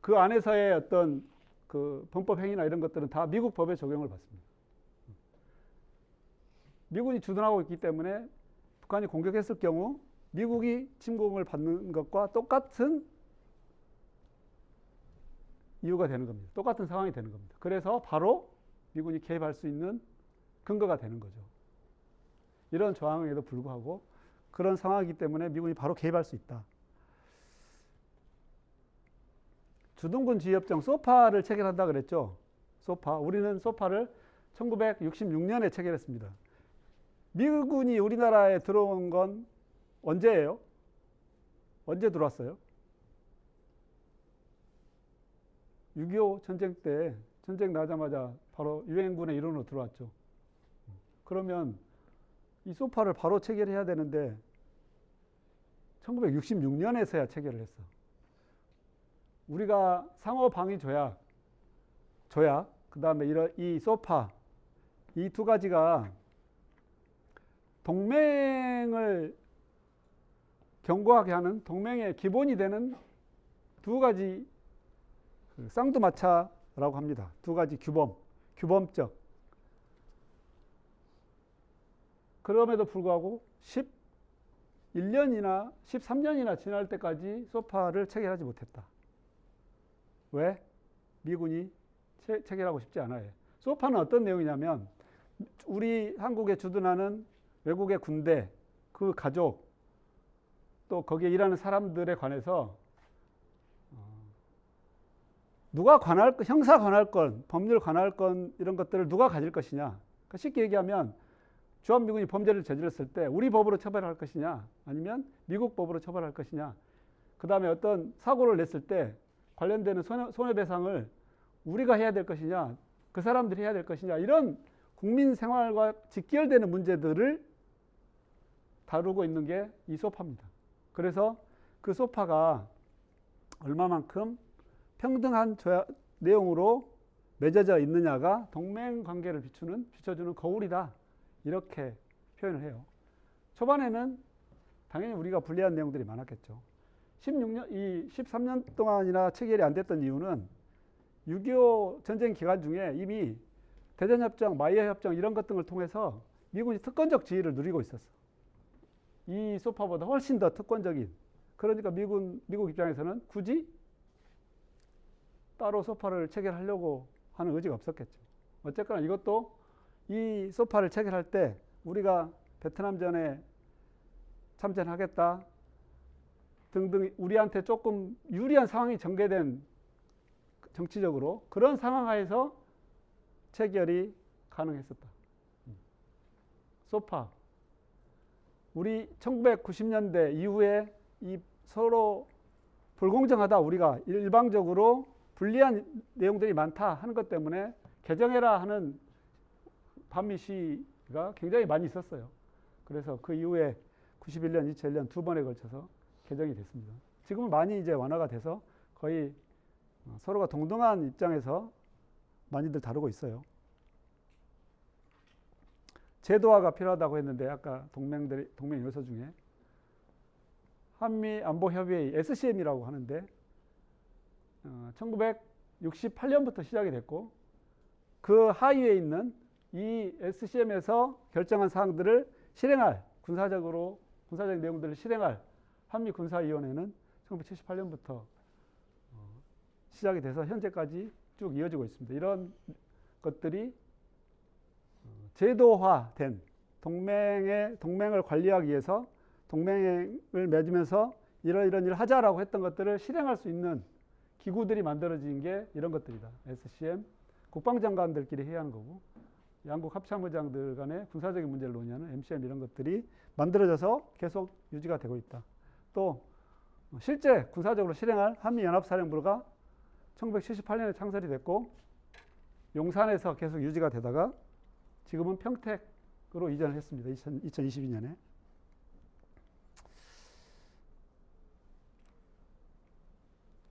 그 안에서의 어떤 그 범법 행위나 이런 것들은 다 미국 법의 적용을 받습니다. 미군이 주둔하고 있기 때문에 북한이 공격했을 경우 미국이 침공을 받는 것과 똑같은 이유가 되는 겁니다. 똑같은 상황이 되는 겁니다. 그래서 바로 미군이 개입할 수 있는 근거가 되는 거죠. 이런 조항에도 불구하고 그런 상황이기 때문에 미군이 바로 개입할 수 있다. 주둔군 지휘협정 소파를 체결한다 그랬죠. 소파. 우리는 소파를 1966년에 체결했습니다. 미군이 우리나라에 들어온 건 언제예요? 언제 들어왔어요? 6.25 전쟁 때 전쟁 나자마자 바로 유엔군의 일원으로 들어왔죠. 그러면 이 소파를 바로 체결해야 되는데 1966년에서야 체결을 했어. 우리가 상호방위 조약, 그 다음에 이 소파, 이 두 가지가 동맹을 견고하게 하는 동맹의 기본이 되는 두 가지 쌍두마차라고 합니다. 두 가지 규범적. 그럼에도 불구하고 11년이나 13년이나 지날 때까지 소파를 체결하지 못했다. 왜? 미군이 체결하고 싶지 않아요. 소파는 어떤 내용이냐면 우리 한국에 주둔하는 외국의 군대, 그 가족, 또 거기에 일하는 사람들에 관해서 누가 형사 관할권, 법률 관할권 이런 것들을 누가 가질 것이냐. 그러니까 쉽게 얘기하면 주한미군이 범죄를 저질렀을 때 우리 법으로 처벌할 것이냐 아니면 미국 법으로 처벌할 것이냐. 그 다음에 어떤 사고를 냈을 때 관련되는 손해배상을 우리가 해야 될 것이냐 그 사람들이 해야 될 것이냐 이런 국민 생활과 직결되는 문제들을 다루고 있는 게 이 소파입니다. 그래서 그 소파가 얼마만큼 평등한 내용으로 맺어져 있느냐가 동맹 관계를 비춰주는 거울이다. 이렇게 표현을 해요. 초반에는 당연히 우리가 불리한 내용들이 많았겠죠. 13년 동안이나 체결이 안 됐던 이유는 6.25 전쟁 기간 중에 이미 대전협정, 마이애협정 이런 것 등을 통해서 미군이 특권적 지위를 누리고 있었어. 이 소파보다 훨씬 더 특권적인. 그러니까 미국 입장에서는 굳이 따로 소파를 체결하려고 하는 의지가 없었겠죠. 어쨌거나 이것도 이 소파를 체결할 때 우리가 베트남전에 참전하겠다 등등 우리한테 조금 유리한 상황이 전개된 정치적으로 그런 상황 하에서 체결이 가능했었다. 소파. 우리 1990년대 이후에 이 서로 불공정하다 우리가 일방적으로 불리한 내용들이 많다 하는 것 때문에 개정해라 하는 반미 시위가 굉장히 많이 있었어요. 그래서 그 이후에 91년, 2001년 두 번에 걸쳐서 개정이 됐습니다. 지금은 많이 이제 완화가 돼서 거의 서로가 동등한 입장에서 많이들 다루고 있어요. 제도화가 필요하다고 했는데 아까 동맹 요소 중에 한미안보협의회 SCM이라고 하는데 1968년부터 시작이 됐고 그 하위에 있는 이 SCM에서 결정한 사항들을 실행할 군사적 내용들을 실행할 한미군사위원회는 1978년부터 시작이 돼서 현재까지 쭉 이어지고 있습니다. 이런 것들이 제도화된 동맹을 관리하기 위해서 동맹을 맺으면서 이런 일을 하자라고 했던 것들을 실행할 수 있는 기구들이 만들어진 게 이런 것들이다. SCM, 국방장관들끼리 해야 하는 거고 양국 합참의장들 간의 군사적인 문제를 논의하는 MCM 이런 것들이 만들어져서 계속 유지가 되고 있다. 또 실제 군사적으로 실행할 한미연합사령부가 1978년에 창설이 됐고 용산에서 계속 유지가 되다가 지금은 평택으로 이전을 했습니다. 2022년에.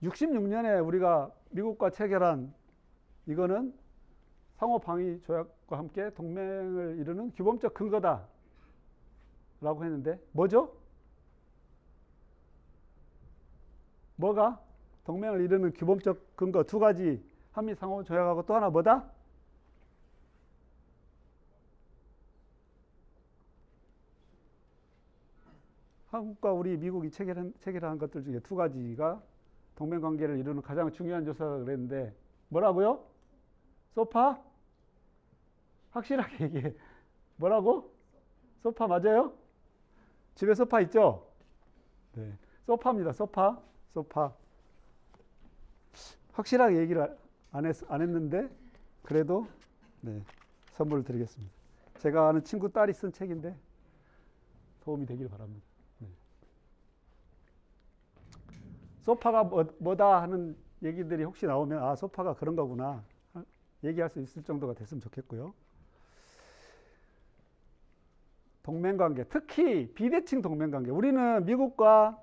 66년에 우리가 미국과 체결한 이거는 상호 방위 조약과 함께 동맹을 이루는 규범적 근거다 라고 했는데 뭐죠? 뭐가? 동맹을 이루는 규범적 근거 두 가지 한미 상호 조약하고 또 하나 뭐다? 한국과 우리 미국이 체결한 것들 중에 두 가지가 동맹 관계를 이루는 가장 중요한 요소라고 그랬는데 뭐라고요? 소파? 확실하게 얘기해. 뭐라고? 소파 맞아요? 집에 소파 있죠? 네. 소파입니다. 소파. 확실하게 얘기를 안 했는데 그래도 네, 선물을 드리겠습니다. 제가 아는 친구 딸이 쓴 책인데 도움이 되길 바랍니다. 네. 소파가 뭐다 하는 얘기들이 혹시 나오면 아 소파가 그런 거구나 얘기할 수 있을 정도가 됐으면 좋겠고요. 동맹관계, 특히 비대칭 동맹관계. 우리는 미국과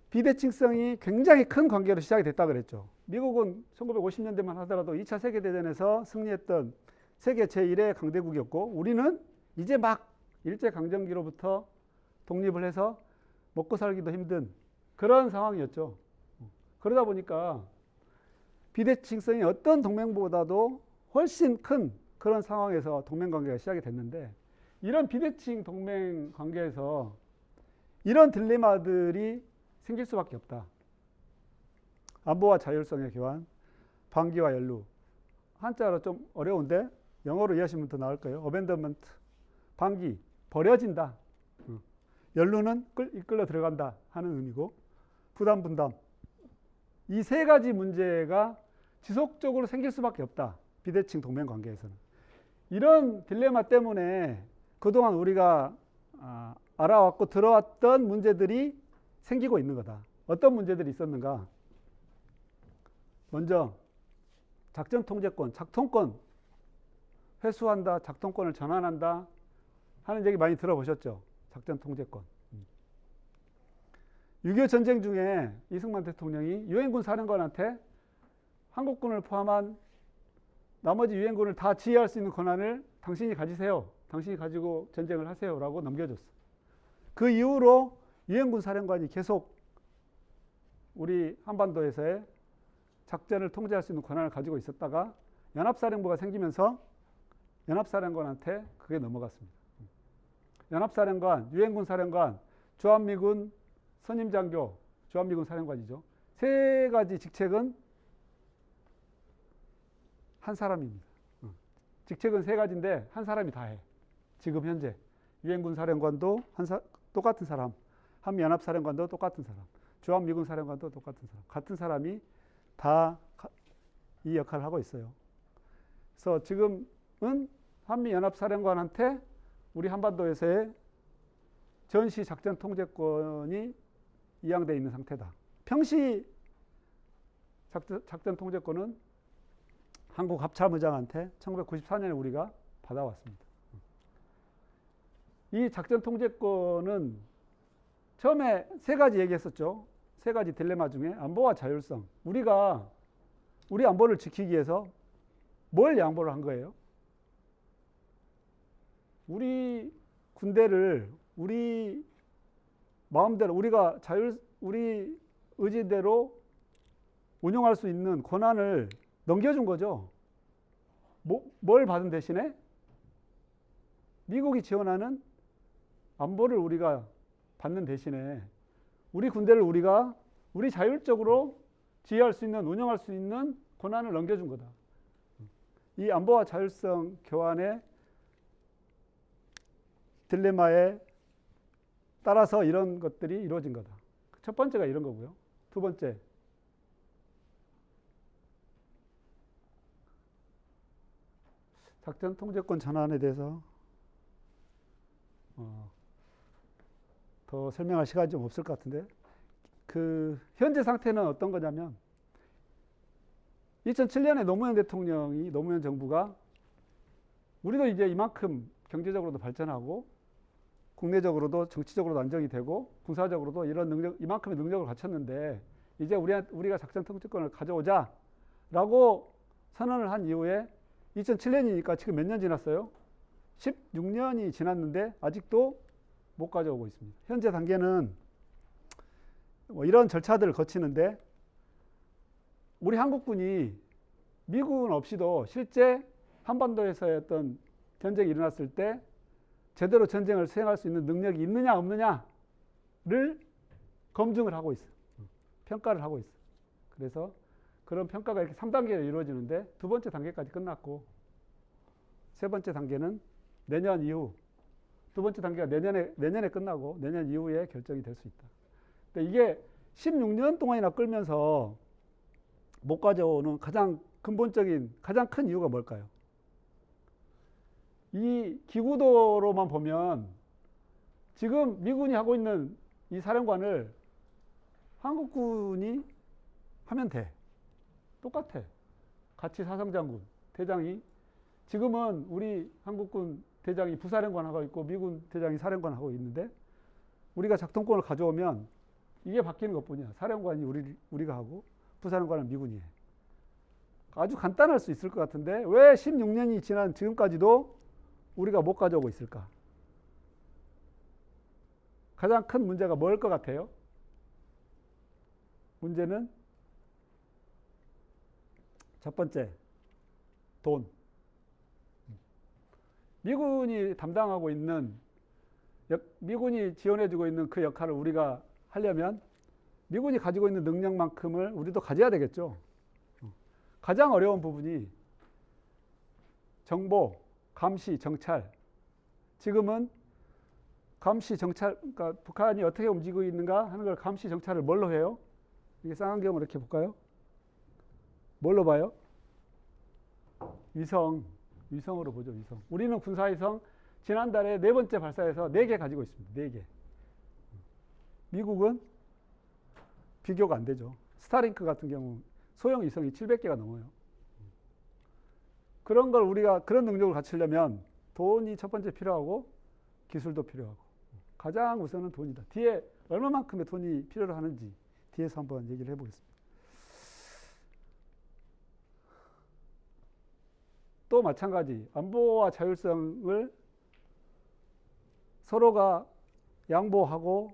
비대칭성이 굉장히 큰 관계로 시작이 됐다 그랬죠. 미국은 1950년대만 하더라도 2차 세계대전에서 승리했던 세계 제1의 강대국이었고 우리는 이제 막 일제강점기로부터 독립을 해서 먹고 살기도 힘든 그런 상황이었죠. 그러다 보니까 비대칭성이 어떤 동맹보다도 훨씬 큰 그런 상황에서 동맹관계가 시작이 됐는데 이런 비대칭 동맹관계에서 이런 딜레마들이 생길 수밖에 없다. 안보와 자율성의 교환, 방기와 연루. 한자로 좀 어려운데 영어로 이해하시면 더 나을 거예요. 어벤더먼트, 방기, 버려진다. 연루는 이끌려 들어간다 하는 의미고 부담, 분담. 이 세 가지 문제가 지속적으로 생길 수밖에 없다. 비대칭 동맹 관계에서는. 이런 딜레마 때문에 그동안 우리가 알아왔고 들어왔던 문제들이 생기고 있는 거다. 어떤 문제들이 있었는가? 먼저 작전 통제권, 작통권 회수한다, 작통권을 전환한다 하는 얘기 많이 들어보셨죠? 작전 통제권. 6.25 전쟁 중에 이승만 대통령이 유엔군 사령관한테 한국군을 포함한 나머지 유엔군을 다 지휘할 수 있는 권한을 당신이 가지세요. 당신이 가지고 전쟁을 하세요. 라고 넘겨줬어. 그 이후로 유엔군 사령관이 계속 우리 한반도에서의 작전을 통제할 수 있는 권한을 가지고 있었다가 연합사령부가 생기면서 연합사령관한테 그게 넘어갔습니다. 연합사령관, 유엔군 사령관, 주한미군 선임장교, 주한미군 사령관이죠. 세 가지 직책은 한 사람입니다. 직책은 세 가지인데 한 사람이 다 해. 지금 현재 유엔군 사령관도 똑같은 사람, 한미연합사령관도 똑같은 사람, 주한미군 사령관도 똑같은 사람, 같은 사람이 다 이 역할을 하고 있어요. 그래서 지금은 한미연합사령관한테 우리 한반도에서의 전시 작전 통제권이 이양되어 있는 상태다. 평시 작전 통제권은 한국 합참의장한테 1994년에 우리가 받아왔습니다. 이 작전 통제권은 처음에 세 가지 얘기했었죠. 세 가지 딜레마 중에 안보와 자율성. 우리가 우리 안보를 지키기 위해서 뭘 양보를 한 거예요? 우리 군대를 우리 마음대로 우리 의지대로 운영할 수 있는 권한을 넘겨준 거죠. 뭘 받은 대신에? 미국이 지원하는 안보를 우리가 받는 대신에 우리 군대를 우리 자율적으로 지휘할 수 있는, 운영할 수 있는 권한을 넘겨준 거다. 이 안보와 자율성 교환의 딜레마에 따라서 이런 것들이 이루어진 거다. 첫 번째가 이런 거고요. 두 번째, 작전 통제권 전환에 대해서 더 설명할 시간이 좀 없을 것 같은데 그 현재 상태는 어떤 거냐면 2007년에 노무현 정부가 우리도 이제 이만큼 경제적으로도 발전하고 국내적으로도 정치적으로도 안정이 되고 군사적으로도 이만큼의 능력을 갖췄는데 이제 우리가 작전 통제권을 가져오자라고 선언을 한 이후에 2007년이니까 지금 몇 년 지났어요? 16년이 지났는데 아직도 못 가져오고 있습니다. 현재 단계는 뭐 이런 절차들을 거치는데 우리 한국군이 미군 없이도 실제 한반도에서의 어떤 전쟁이 일어났을 때 제대로 전쟁을 수행할 수 있는 능력이 있느냐 없느냐를 검증을 하고 있어요. 평가를 하고 있어요. 그래서 그런 평가가 이렇게 3단계로 이루어지는데 두 번째 단계까지 끝났고 세 번째 단계는 내년 이후, 두 번째 단계가 내년에 끝나고 내년 이후에 결정이 될 수 있다. 근데 이게 16년 동안이나 끌면서 못 가져오는 가장 근본적인, 가장 큰 이유가 뭘까요? 이 기구도로만 보면 지금 미군이 하고 있는 이 사령관을 한국군이 하면 돼. 똑같아. 같이 사성장군, 대장이 지금은 우리 한국군 대장이 부사령관 하고 있고 미군 대장이 사령관 하고 있는데 우리가 작동권을 가져오면 이게 바뀌는 것뿐이야. 사령관이 우리가 하고 부사령관은 미군이 해. 아주 간단할 수 있을 것 같은데 왜 16년이 지난 지금까지도 우리가 못 가져오고 있을까? 가장 큰 문제가 뭘 것 같아요? 문제는 첫 번째, 돈. 미군이 담당하고 있는, 미군이 지원해주고 있는 그 역할을 우리가 하려면 미군이 가지고 있는 능력만큼을 우리도 가져야 되겠죠. 가장 어려운 부분이 정보, 감시, 정찰. 지금은 감시, 정찰, 그러니까 북한이 어떻게 움직이고 있는가 하는 걸 감시, 정찰을 뭘로 해요? 이게 쌍안경으로 이렇게 볼까요? 뭘로 봐요? 위성으로 보죠, 위성. 우리는 군사위성 지난달에 4번째 발사해서 4개 가지고 있습니다. 4개. 미국은 비교가 안 되죠. 스타링크 같은 경우 소형 위성이 700개가 넘어요. 그런 걸 우리가 그런 능력을 갖추려면 돈이 첫 번째 필요하고 기술도 필요하고 가장 우선은 돈이다. 뒤에 얼마만큼의 돈이 필요로 하는지 뒤에서 한번 얘기를 해보겠습니다. 또 마찬가지 안보와 자율성을 서로가 양보하고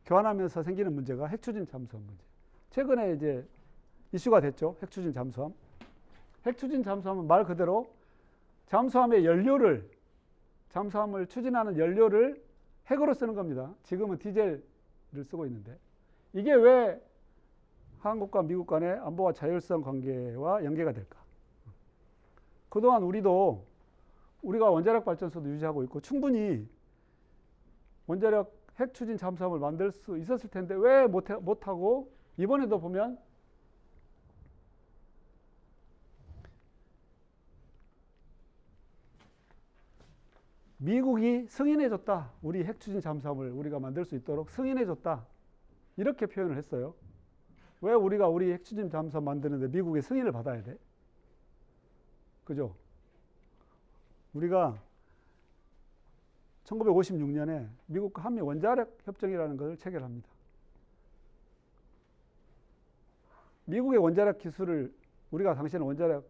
교환하면서 생기는 문제가 핵추진 잠수함 문제. 최근에 이제 이슈가 됐죠. 핵추진 잠수함. 핵추진 잠수함은 말 그대로 잠수함의 연료를, 잠수함을 추진하는 연료를 핵으로 쓰는 겁니다. 지금은 디젤을 쓰고 있는데 이게 왜 한국과 미국 간의 안보와 자율성 관계와 연계가 될까? 그동안 우리가 원자력 발전소도 유지하고 있고 충분히 원자력 핵 추진 잠수함을 만들 수 있었을 텐데 왜 못하고 이번에도 보면 미국이 승인해줬다. 우리 핵 추진 잠수함을 우리가 만들 수 있도록 승인해줬다. 이렇게 표현을 했어요. 왜 우리가 우리 핵 추진 잠수함 만드는데 미국의 승인을 받아야 돼? 그죠? 우리가 1956년에 미국과 한미 원자력 협정이라는 것을 체결합니다. 미국의 원자력 기술을 우리가 당시에는 원자력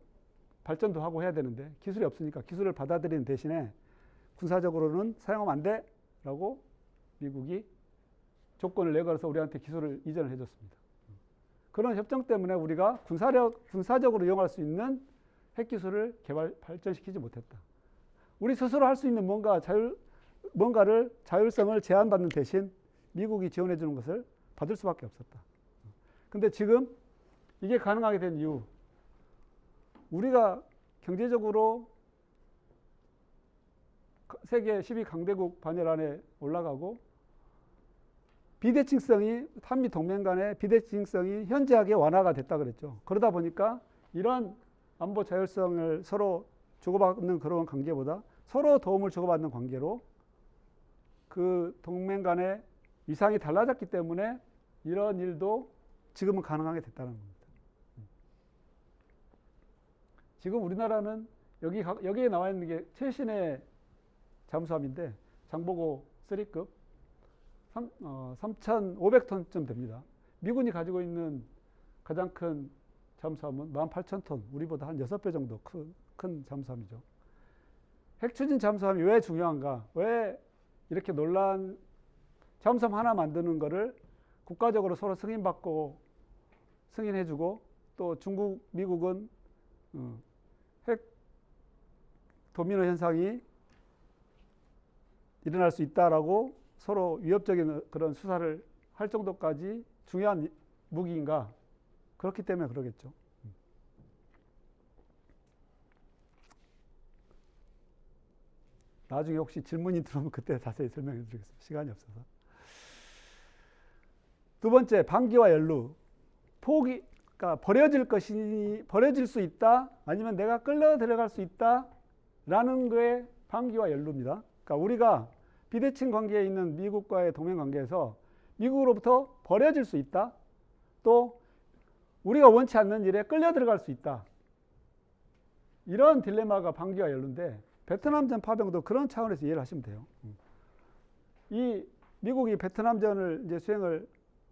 발전도 하고 해야 되는데 기술이 없으니까 기술을 받아들이는 대신에 군사적으로는 사용하면 안 돼라고 미국이 조건을 내걸어서 우리한테 기술을 이전을 해줬습니다. 그런 협정 때문에 우리가 군사적으로 이용할 수 있는 핵기술을 발전시키지 못했다. 우리 스스로 할 수 있는 뭔가를 자율성을 제한받는 대신 미국이 지원해 주는 것을 받을 수밖에 없었다. 근데 지금 이게 가능하게 된 이유, 우리가 경제적으로 세계 12강대국 반열 안에 올라가고 비대칭성이 한미 동맹 간의 비대칭성이 현저하게 완화가 됐다 그랬죠. 그러다 보니까 이런 안보 자율성을 서로 주고받는 그런 관계보다 서로 도움을 주고받는 관계로 그 동맹 간의 위상이 달라졌기 때문에 이런 일도 지금은 가능하게 됐다는 겁니다. 지금 우리나라는 여기에 나와 있는 게 최신의 잠수함인데 장보고 3급 3,500톤쯤 됩니다. 미군이 가지고 있는 가장 큰 잠수함은 18,000톤, 우리보다 한 6배 정도 큰 잠수함이죠. 핵추진 잠수함이 왜 중요한가? 왜 이렇게 놀란 잠수함 하나 만드는 거를 국가적으로 서로 승인해주고 또 중국, 미국은 핵 도미노 현상이 일어날 수 있다라고 서로 위협적인 그런 수사를 할 정도까지 중요한 무기인가? 그렇기 때문에 그러겠죠. 나중에 혹시 질문이 들어오면 그때 자세히 설명해 드리겠습니다. 시간이 없어서. 두 번째, 방기와 연루. 그러니까 버려질 수 있다, 아니면 내가 끌려 들어갈 수 있다라는 거에 방기와 연루입니다. 그러니까 우리가 비대칭 관계에 있는 미국과의 동맹 관계에서 미국으로부터 버려질 수 있다, 또 우리가 원치 않는 일에 끌려 들어갈 수 있다. 이런 딜레마가 방기와 연루인데 베트남전 파병도 그런 차원에서 이해를 하시면 돼요. 이 미국이 베트남전을 이제 수행을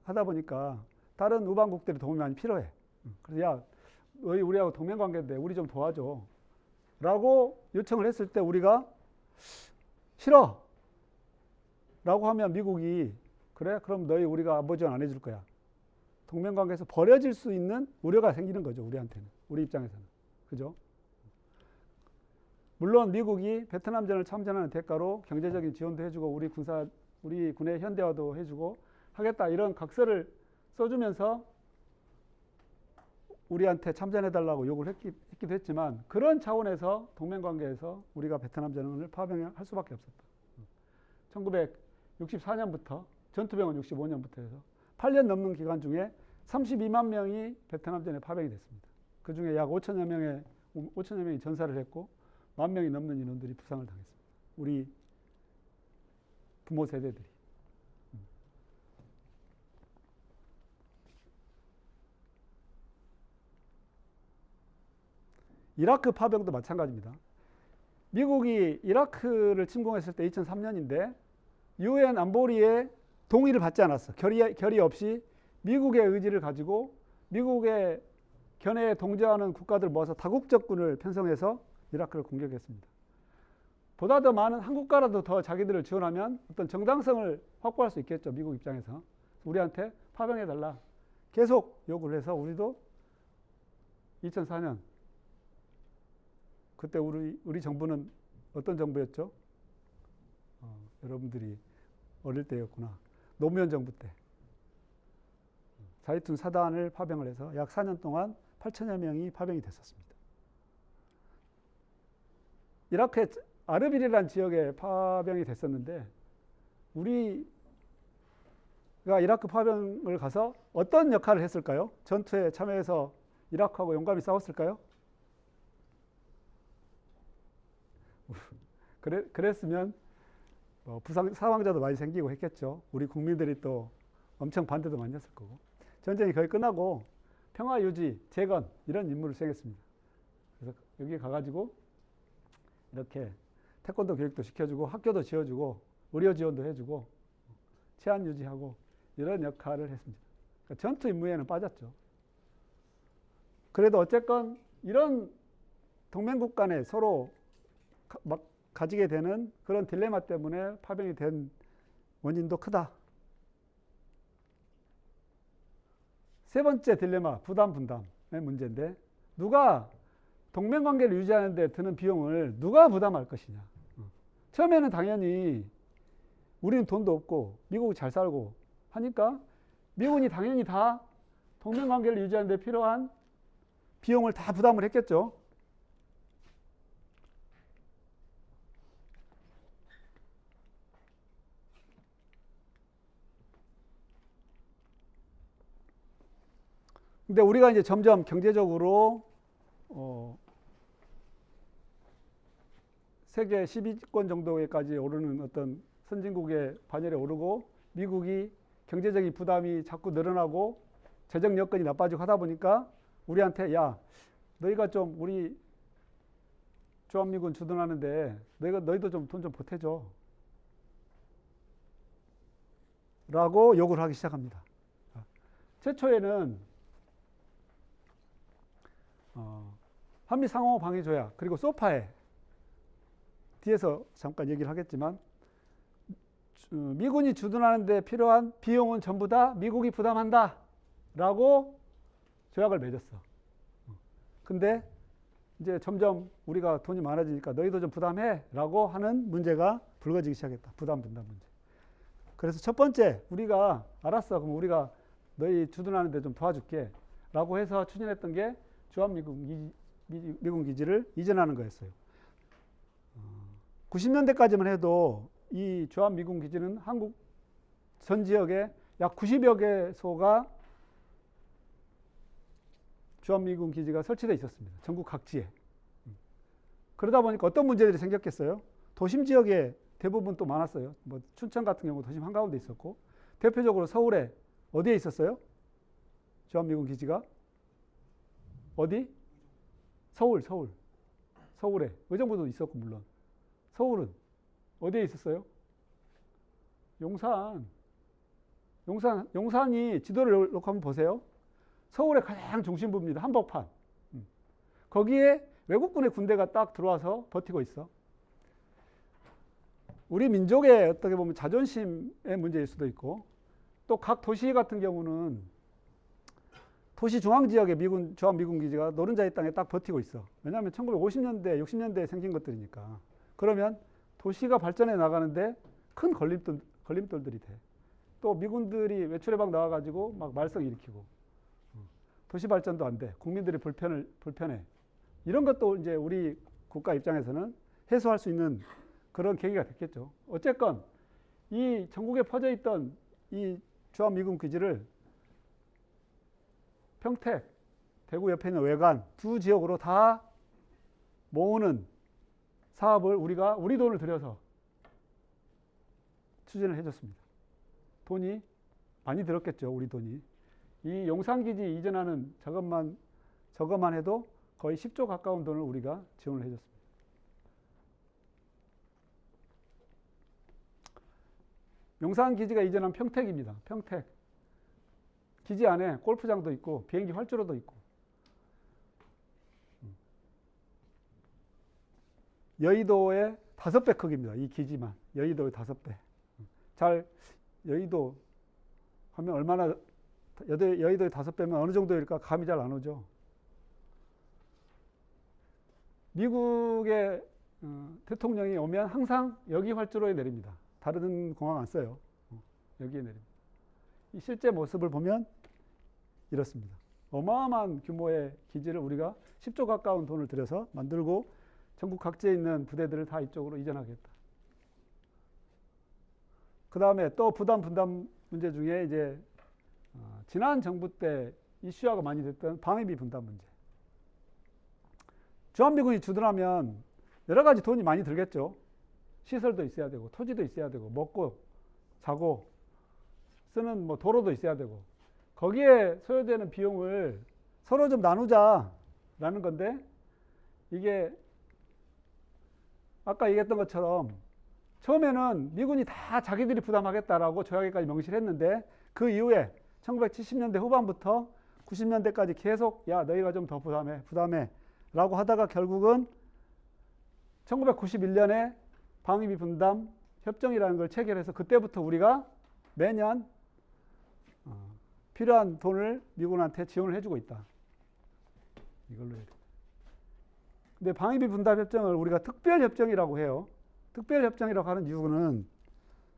하다 보니까 다른 우방국들의 도움이 많이 필요해. 그래서 야, 너희 우리하고 동맹 관계인데 우리 좀 도와줘. 라고 요청을 했을 때 우리가 싫어. 라고 하면 미국이 그래? 그럼 너희 우리가 안보 지원 안 해줄 거야. 동맹 관계에서 버려질 수 있는 우려가 생기는 거죠. 우리한테는. 우리 입장에서는. 그죠? 물론 미국이 베트남전을 참전하는 대가로 경제적인 지원도 해주고 우리 군의 현대화도 해주고 하겠다 이런 각서를 써주면서 우리한테 참전해달라고 요구를 했기도 했지만 그런 차원에서 동맹관계에서 우리가 베트남전을 파병할 수밖에 없었다. 1964년부터 전투병은 65년부터 해서 8년 넘는 기간 중에 32만 명이 베트남전에 파병이 됐습니다. 그 중에 약 5천여 명이 전사를 했고 1만 명이 넘는 인원들이 부상을 당했습니다. 우리 부모 세대들이. 이라크 파병도 마찬가지입니다. 미국이 이라크를 침공했을 때 2003년인데 UN 안보리의 동의를 받지 않았어. 결의 없이 미국의 의지를 가지고 미국의 견해에 동조하는 국가들 모아서 다국적군을 편성해서 이라크를 공격했습니다. 보다 더 많은 한 국가라도 더 자기들을 지원하면 어떤 정당성을 확보할 수 있겠죠. 미국 입장에서. 우리한테 파병해달라. 계속 요구를 해서 우리도 2004년 그때 우리 정부는 어떤 정부였죠? 여러분들이 어릴 때였구나. 노무현 정부 때. 자이툰 사단을 파병을 해서 약 4년 동안 8천여 명이 파병이 됐었습니다. 이라크의 아르빌이라는 지역에 파병이 됐었는데 우리가 이라크 파병을 가서 어떤 역할을 했을까요? 전투에 참여해서 이라크하고 용감히 싸웠을까요? 그랬으면 부상 사망자도 많이 생기고 했겠죠. 우리 국민들이 또 엄청 반대도 많이 했을 거고. 전쟁이 거의 끝나고 평화 유지, 재건 이런 임무를 수행했습니다. 그래서 여기 가가지고 이렇게 태권도 교육도 시켜주고 학교도 지어주고 의료 지원도 해주고 치안 유지하고 이런 역할을 했습니다. 그러니까 전투 임무에는 빠졌죠. 그래도 어쨌건 이런 동맹국 간에 서로 가지게 되는 그런 딜레마 때문에 파병이 된 원인도 크다. 세 번째 딜레마, 부담 분담의 문제인데 누가 동맹관계를 유지하는 데 드는 비용을 누가 부담할 것이냐. 처음에는 당연히 우리는 돈도 없고 미국이 잘 살고 하니까 미군이 당연히 다 동맹관계를 유지하는 데 필요한 비용을 다 부담을 했겠죠. 근데 우리가 이제 점점 경제적으로 세계 10위권 정도에까지 오르는 어떤 선진국의 반열에 오르고 미국이 경제적인 부담이 자꾸 늘어나고 재정 여건이 나빠지고 하다 보니까 우리한테 야 너희가 좀 우리 주한미군 주둔하는데 너희도 좀 돈 좀 보태줘 라고 요구를 하기 시작합니다. 최초에는 한미 상호 방위 조약 그리고 소파에 뒤에서 잠깐 얘기를 하겠지만 미군이 주둔하는 데 필요한 비용은 전부 다 미국이 부담한다 라고 조약을 맺었어. 근데 이제 점점 우리가 돈이 많아지니까 너희도 좀 부담해 라고 하는 문제가 불거지기 시작했다. 부담 분담 문제. 그래서 첫 번째 우리가 알았어 그럼 우리가 너희 주둔하는 데 좀 도와줄게 라고 해서 추진했던 게 주한미군 기지를 이전하는 거였어요. 90년대까지만 해도 이 주한미군 기지는 한국 전 지역에 약 90여 개소가 주한미군 기지가 설치되어 있었습니다. 전국 각지에. 그러다 보니까 어떤 문제들이 생겼겠어요? 도심 지역에 대부분 또 많았어요. 뭐 춘천 같은 경우 도심 한가운데 있었고, 대표적으로 서울에 어디에 있었어요? 주한미군 기지가? 어디? 서울에. 의정부도 있었고 물론. 서울은 어디에 있었어요? 용산이 지도를 놓고 한번 보세요. 서울의 가장 중심부입니다. 한복판. 거기에 외국군의 군대가 딱 들어와서 버티고 있어. 우리 민족의 어떻게 보면 자존심의 문제일 수도 있고, 또 각 도시 같은 경우는 도시 중앙 지역에 주한미군 기지가 노른자의 땅에 딱 버티고 있어. 왜냐하면 1950년대, 60년대에 생긴 것들이니까. 그러면 도시가 발전해 나가는데 큰 걸림돌들이 돼. 또 미군들이 외출해방 나와가지고 막 말썽 일으키고, 도시 발전도 안 돼. 국민들이 불편해. 이런 것도 이제 우리 국가 입장에서는 해소할 수 있는 그런 계기가 됐겠죠. 어쨌건 이 전국에 퍼져 있던 이 주한미군 기지를 평택, 대구 옆에 있는 외관 두 지역으로 다 모으는 사업을 우리가 우리 돈을 들여서 추진을 해줬습니다. 돈이 많이 들었겠죠. 우리 돈이. 이 용산기지 이전하는 저것만 해도 거의 10조 가까운 돈을 우리가 지원을 해줬습니다. 용산기지가 이전한 평택입니다. 평택. 기지 안에 골프장도 있고 비행기 활주로도 있고, 여의도의 5배 크기입니다. 이 기지만. 여의도의 5배. 여의도 하면 얼마나, 여의도의 5배면 어느 정도일까 감이 잘 안 오죠. 미국의 대통령이 오면 항상 여기 활주로에 내립니다. 다른 공항 안 써요. 여기에 내립니다. 이 실제 모습을 보면 이렇습니다. 어마어마한 규모의 기지를 우리가 10조 가까운 돈을 들여서 만들고 전국 각지에 있는 부대들을 다 이쪽으로 이전하겠다. 그 다음에 또 부담 분담 문제 중에 이제 지난 정부 때 이슈화가 많이 됐던 방위비 분담 문제. 주한미군이 주둔하면 여러 가지 돈이 많이 들겠죠. 시설도 있어야 되고, 토지도 있어야 되고, 먹고 자고 쓰는 뭐 도로도 있어야 되고, 거기에 소요되는 비용을 서로 좀 나누자라는 건데, 이게 아까 얘기했던 것처럼 처음에는 미군이 다 자기들이 부담하겠다라고 조약에까지 명시를 했는데, 그 이후에 1970년대 후반부터 90년대까지 계속 야 너희가 좀 더 부담해 라고 하다가 결국은 1991년에 방위비 분담 협정이라는 걸 체결해서 그때부터 우리가 매년 필요한 돈을 미군한테 지원을 해주고 있다. 이걸로 해야 돼. 근데 방위비 분담 협정을 우리가 특별협정이라고 해요. 특별협정이라고 하는 이유는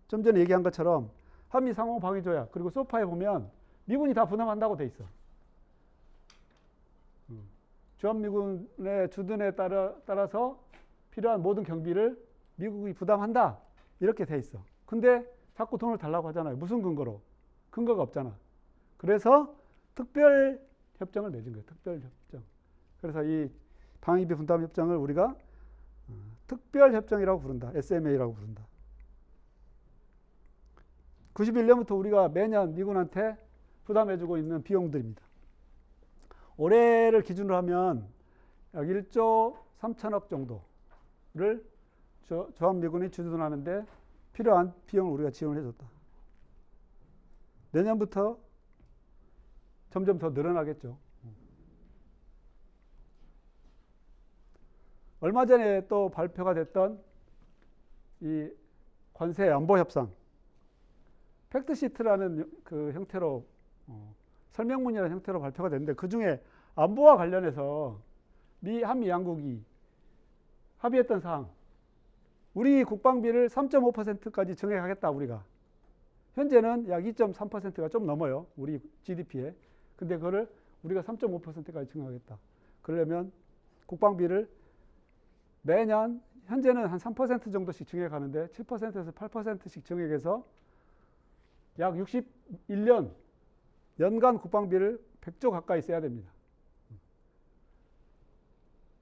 좀 전에 얘기한 것처럼 한미 상호 방위 조약 그리고 소파에 보면 미군이 다 부담한다고 돼 있어. 주한미군의 주둔에 따라서 필요한 모든 경비를 미국이 부담한다. 이렇게 돼 있어. 근데 자꾸 돈을 달라고 하잖아요. 무슨 근거로? 근거가 없잖아. 그래서 특별협정을 맺은 거예요. 특별협정. 그래서 이 방위비 분담 협정을 우리가 특별협정이라고 부른다. SMA라고 부른다. 91년부터 우리가 매년 미군한테 부담해주고 있는 비용들입니다. 올해를 기준으로 하면 약 1조 3천억 정도를 주한미군이 주둔하는데 필요한 비용을 우리가 지원을 해줬다. 내년부터 점점 더 늘어나겠죠. 얼마 전에 또 발표가 됐던 이 관세 안보 협상, 팩트시트라는 그 형태로 설명문이라는 형태로 발표가 됐는데, 그 중에 안보와 관련해서 한미 양국이 합의했던 사항, 우리 국방비를 3.5%까지 증액하겠다. 우리가 현재는 약 2.3%가 좀 넘어요, 우리 GDP에. 근데 그거를 우리가 3.5%까지 증액하겠다. 그러려면 국방비를 매년, 현재는 한 3% 정도씩 증액하는데 7%에서 8%씩 증액해서 약 61년 연간 국방비를 100조 가까이 써야 됩니다.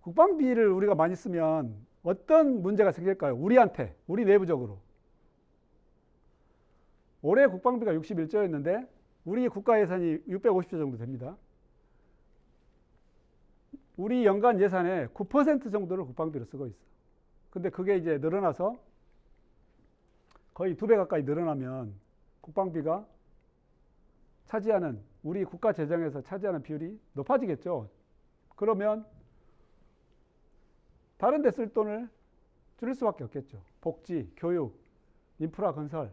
국방비를 우리가 많이 쓰면 어떤 문제가 생길까요? 우리한테, 우리 내부적으로. 올해 국방비가 61조였는데 우리 국가 예산이 650조 정도 됩니다. 우리 연간 예산의 9% 정도를 국방비로 쓰고 있어. 근데 그게 이제 늘어나서 거의 2배 가까이 늘어나면 국방비가 차지하는, 우리 국가 재정에서 차지하는 비율이 높아지겠죠. 그러면 다른 데 쓸 돈을 줄일 수밖에 없겠죠. 복지, 교육, 인프라 건설,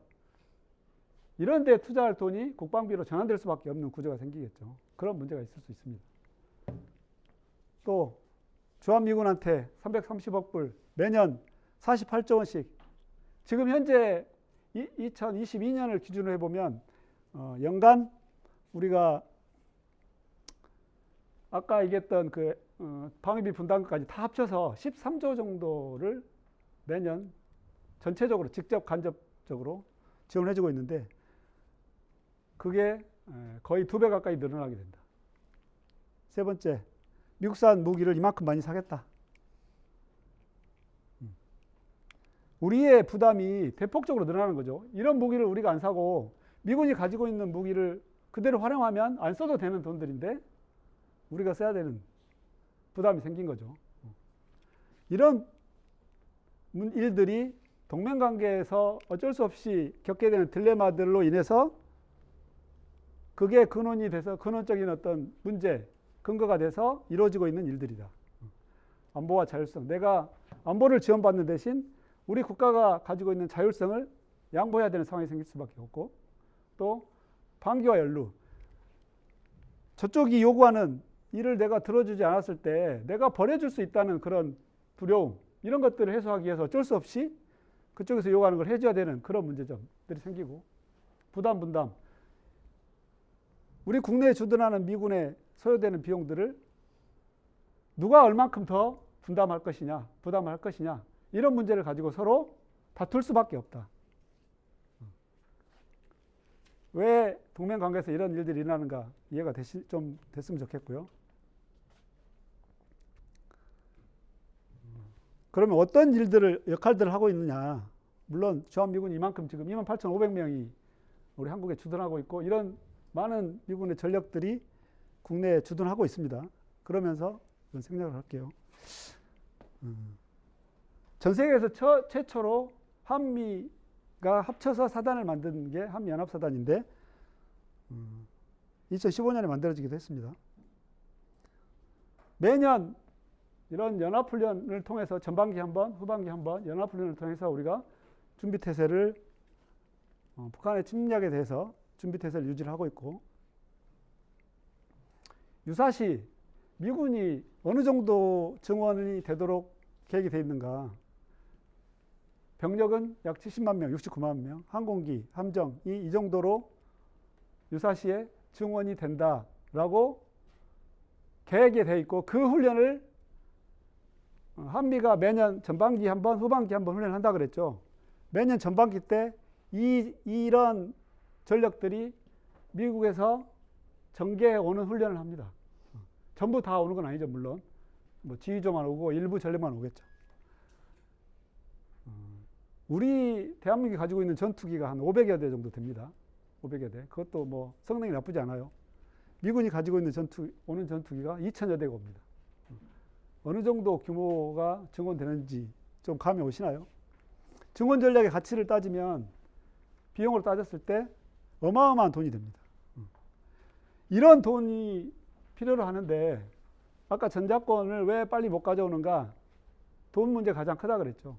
이런 데 투자할 돈이 국방비로 전환될 수밖에 없는 구조가 생기겠죠. 그런 문제가 있을 수 있습니다. 또 주한미군한테 330억 불 매년 48조 원씩, 지금 현재 2022년을 기준으로 해보면 연간 우리가 아까 얘기했던 그 방위비 분담금까지 다 합쳐서 13조 정도를 매년 전체적으로 직접 간접적으로 지원해주고 있는데, 그게 거의 2배 가까이 늘어나게 된다. 세 번째, 미국산 무기를 이만큼 많이 사겠다. 우리의 부담이 대폭적으로 늘어나는 거죠. 이런 무기를 우리가 안 사고 미군이 가지고 있는 무기를 그대로 활용하면 안 써도 되는 돈들인데 우리가 써야 되는 부담이 생긴 거죠. 이런 일들이 동맹관계에서 어쩔 수 없이 겪게 되는 딜레마들로 인해서 그게 근원이 돼서, 근원적인 어떤 문제, 근거가 돼서 이루어지고 있는 일들이다. 안보와 자율성. 내가 안보를 지원받는 대신 우리 국가가 가지고 있는 자율성을 양보해야 되는 상황이 생길 수밖에 없고, 또 방기와 연루. 저쪽이 요구하는 일을 내가 들어주지 않았을 때 내가 버려줄 수 있다는 그런 두려움, 이런 것들을 해소하기 위해서 어쩔 수 없이 그쪽에서 요구하는 걸 해줘야 되는 그런 문제점들이 생기고, 부담 분담. 우리 국내에 주둔하는 미군에 소요되는 비용들을 누가 얼만큼 더 분담할 것이냐, 부담할 것이냐, 이런 문제를 가지고 서로 다툴 수밖에 없다. 왜 동맹 관계에서 이런 일들이 일어나는가 이해가 좀 됐으면 좋겠고요. 그러면 어떤 역할들을 하고 있느냐. 물론 주한미군이 이만큼 지금 28,500명이 우리 한국에 주둔하고 있고, 이런 많은 미군의 전력들이 국내에 주둔하고 있습니다. 그러면서 이런 생각을 할게요. 전 세계에서 최초로 한미가 합쳐서 사단을 만든 게 한미연합사단인데 2015년에 만들어지기도 했습니다. 매년 이런 연합훈련을 통해서 전반기 한 번, 후반기 한 번 연합훈련을 통해서 우리가 준비태세를, 북한의 침략에 대해서 준비태세를 유지를 하고 있고, 유사시 미군이 어느 정도 증원이 되도록 계획이 되어 있는가. 병력은 약 70만 명, 69만 명, 항공기, 함정이 이 정도로 유사시에 증원이 된다라고 계획이 되어 있고, 그 훈련을 한미가 매년 전반기 한 번, 후반기 한 번 훈련을 한다 그랬죠. 매년 전반기 때 이런 전력들이 미국에서 전개해 오는 훈련을 합니다. 전부 다 오는 건 아니죠, 물론. 뭐 지휘조만 오고 일부 전력만 오겠죠. 우리 대한민국이 가지고 있는 전투기가 한 500여 대 정도 됩니다. 500여 대. 그것도 뭐 성능이 나쁘지 않아요. 미군이 가지고 있는 오는 전투기가 2,000여 대가 옵니다. 어느 정도 규모가 증원되는지 좀 감이 오시나요? 증원 전략의 가치를 따지면, 비용으로 따졌을 때 어마어마한 돈이 됩니다. 이런 돈이 필요로 하는데 아까 전자권을 왜 빨리 못 가져오는가? 돈 문제 가장 크다 그랬죠.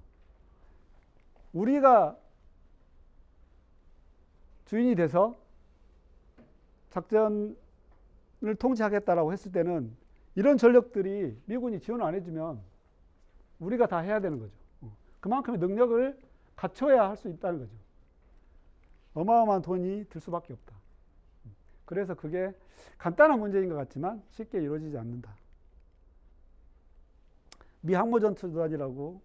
우리가 주인이 돼서 작전을 통제하겠다라고 했을 때는 이런 전력들이 미군이 지원을 안 해주면 우리가 다 해야 되는 거죠. 그만큼의 능력을 갖춰야 할 수 있다는 거죠. 어마어마한 돈이 들 수밖에 없다. 그래서 그게 간단한 문제인 것 같지만 쉽게 이루어지지 않는다. 미 항모전투단이라고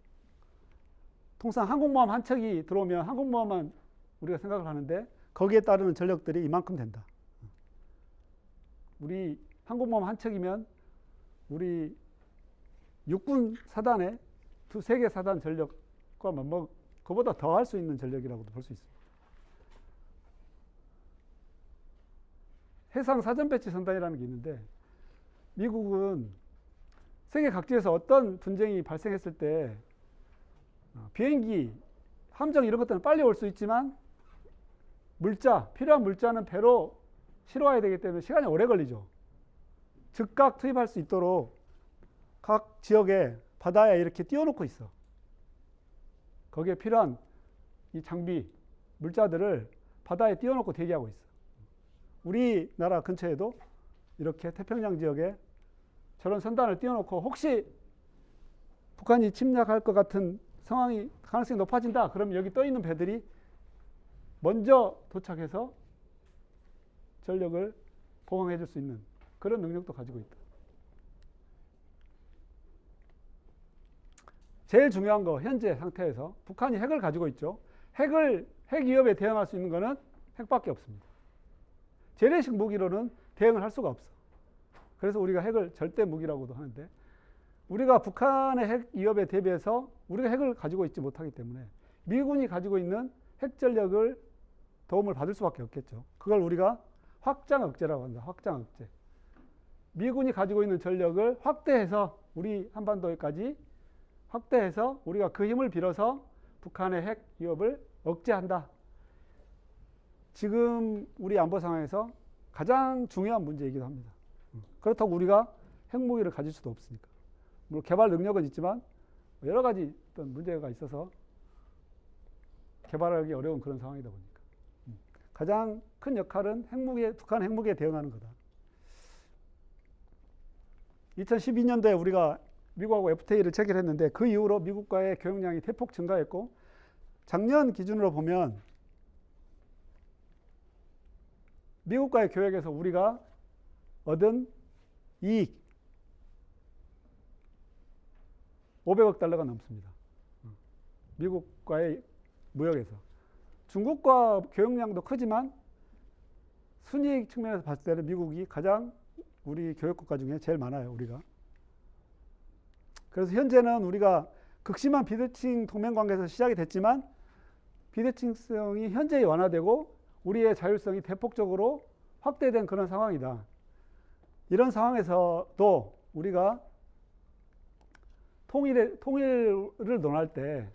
통상 항공모함 한 척이 들어오면 항공모함만 우리가 생각을 하는데 거기에 따르는 전력들이 이만큼 된다. 우리 항공모함 한 척이면 우리 육군 사단의 두세 개 사단 전력과 그보다 더 할 수 있는 전력이라고도 볼 수 있습니다. 해상 사전 배치 선단이라는 게 있는데 미국은 세계 각지에서 어떤 분쟁이 발생했을 때 비행기, 함정 이런 것들은 빨리 올 수 있지만 필요한 물자는 배로 실어와야 되기 때문에 시간이 오래 걸리죠. 즉각 투입할 수 있도록 각 지역에 바다에 이렇게 띄워놓고 있어. 거기에 필요한 이 장비, 물자들을 바다에 띄워놓고 대기하고 있어. 우리나라 근처에도 이렇게 태평양 지역에 저런 선단을 띄워놓고 혹시 북한이 침략할 것 같은 상황이 가능성이 높아진다. 그러면 여기 떠 있는 배들이 먼저 도착해서 전력을 보강해 줄 수 있는 그런 능력도 가지고 있다. 제일 중요한 거 현재 상태에서 북한이 핵을 가지고 있죠. 핵 위협에 대응할 수 있는 거는 핵밖에 없습니다. 재래식 무기로는 대응을 할 수가 없어. 그래서 우리가 핵을 절대 무기라고도 하는데 우리가 북한의 핵 위협에 대비해서 우리가 핵을 가지고 있지 못하기 때문에 미군이 가지고 있는 핵 전력을 도움을 받을 수밖에 없겠죠. 그걸 우리가 확장 억제라고 합니다. 확장 억제. 미군이 가지고 있는 전력을 확대해서 우리 한반도에까지 확대해서 우리가 그 힘을 빌어서 북한의 핵 위협을 억제한다. 지금 우리 안보 상황에서 가장 중요한 문제이기도 합니다. 그렇다고 우리가 핵무기를 가질 수도 없으니까. 물론 개발 능력은 있지만 여러 가지 어떤 문제가 있어서 개발하기 어려운 그런 상황이다 보니까. 가장 큰 역할은 북한 핵무기에 대응하는 거다. 2012년도에 우리가 미국하고 FTA를 체결했는데 그 이후로 미국과의 교역량이 대폭 증가했고 작년 기준으로 보면 미국과의 교역에서 우리가 얻은 이익 500억 달러가 넘습니다. 미국과의 무역에서. 중국과 교역량도 크지만 순이익 측면에서 봤을 때는 미국이 가장 우리 교역국가 중에 제일 많아요. 우리가. 그래서 현재는 우리가 극심한 비대칭 동맹관계에서 시작이 됐지만 비대칭성이 현재히 완화되고 우리의 자율성이 대폭적으로 확대된 그런 상황이다. 이런 상황에서도 우리가 통일을 논할 때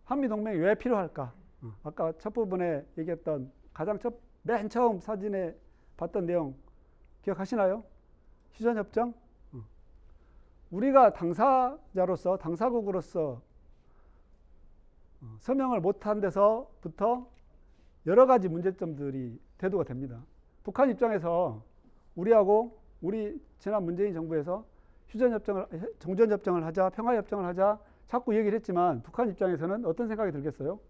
한미동맹이 왜 필요할까? 아까 첫 부분에 얘기했던 맨 처음 사진에 봤던 내용 기억하시나요? 휴전협정? 우리가 당사자로서 당사국으로서 서명을 못한 데서부터 여러 가지 문제점들이 대두가 됩니다. 북한 입장에서 우리 지난 문재인 정부에서 정전협정을 하자, 평화협정을 하자 자꾸 얘기를 했지만 북한 입장에서는 어떤 생각이 들겠어요?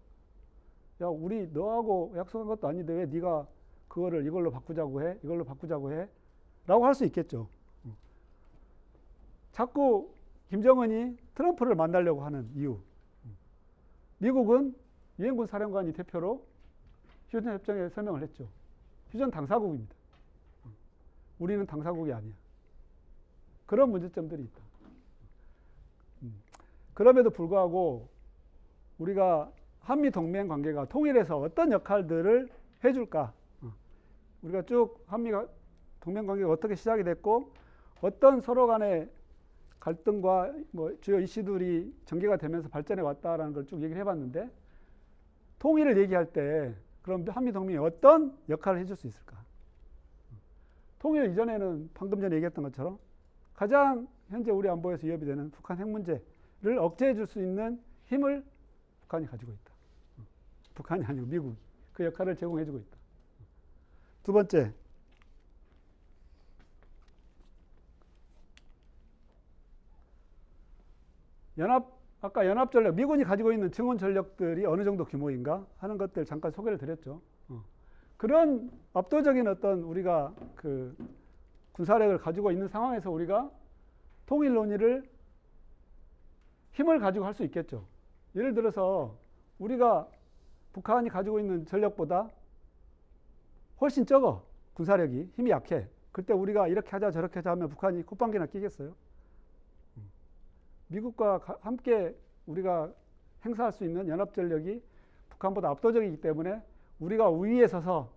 야, 우리 너하고 약속한 것도 아닌데 왜 네가 그거를 이걸로 바꾸자고 해? 이걸로 바꾸자고 해? 라고 할 수 있겠죠. 자꾸 김정은이 트럼프를 만나려고 하는 이유. 미국은 유엔군 사령관이 대표로 휴전협정에 서명을 했죠. 휴전 당사국입니다. 우리는 당사국이 아니야. 그런 문제점들이 있다. 그럼에도 불구하고 우리가 한미 동맹 관계가 통일해서 어떤 역할들을 해줄까? 우리가 쭉 한미가 동맹 관계가 어떻게 시작이 됐고 어떤 서로 간의 갈등과 주요 이슈들이 전개가 되면서 발전해 왔다라는 걸 쭉 얘기를 해봤는데 통일을 얘기할 때 그럼 한미 동맹이 어떤 역할을 해줄 수 있을까? 통일 이전에는 방금 전에 얘기했던 것처럼 가장 현재 우리 안보에서 위협이 되는 북한 핵 문제를 억제해 줄 수 있는 힘을 북한이 가지고 있다. 북한이 아니고 미국이 그 역할을 제공해 주고 있다. 두 번째, 아까 연합 전력, 미군이 가지고 있는 증원 전력들이 어느 정도 규모인가 하는 것들 잠깐 소개를 드렸죠. 그런 압도적인 어떤 우리가 그 군사력을 가지고 있는 상황에서 우리가 통일 논의를 힘을 가지고 할 수 있겠죠. 예를 들어서 우리가 북한이 가지고 있는 전력보다 훨씬 적어. 군사력이 힘이 약해. 그때 우리가 이렇게 하자 저렇게 하자 하면 북한이 콧방귀나 끼겠어요? 미국과 함께 우리가 행사할 수 있는 연합전력이 북한보다 압도적이기 때문에 우리가 우위에 서서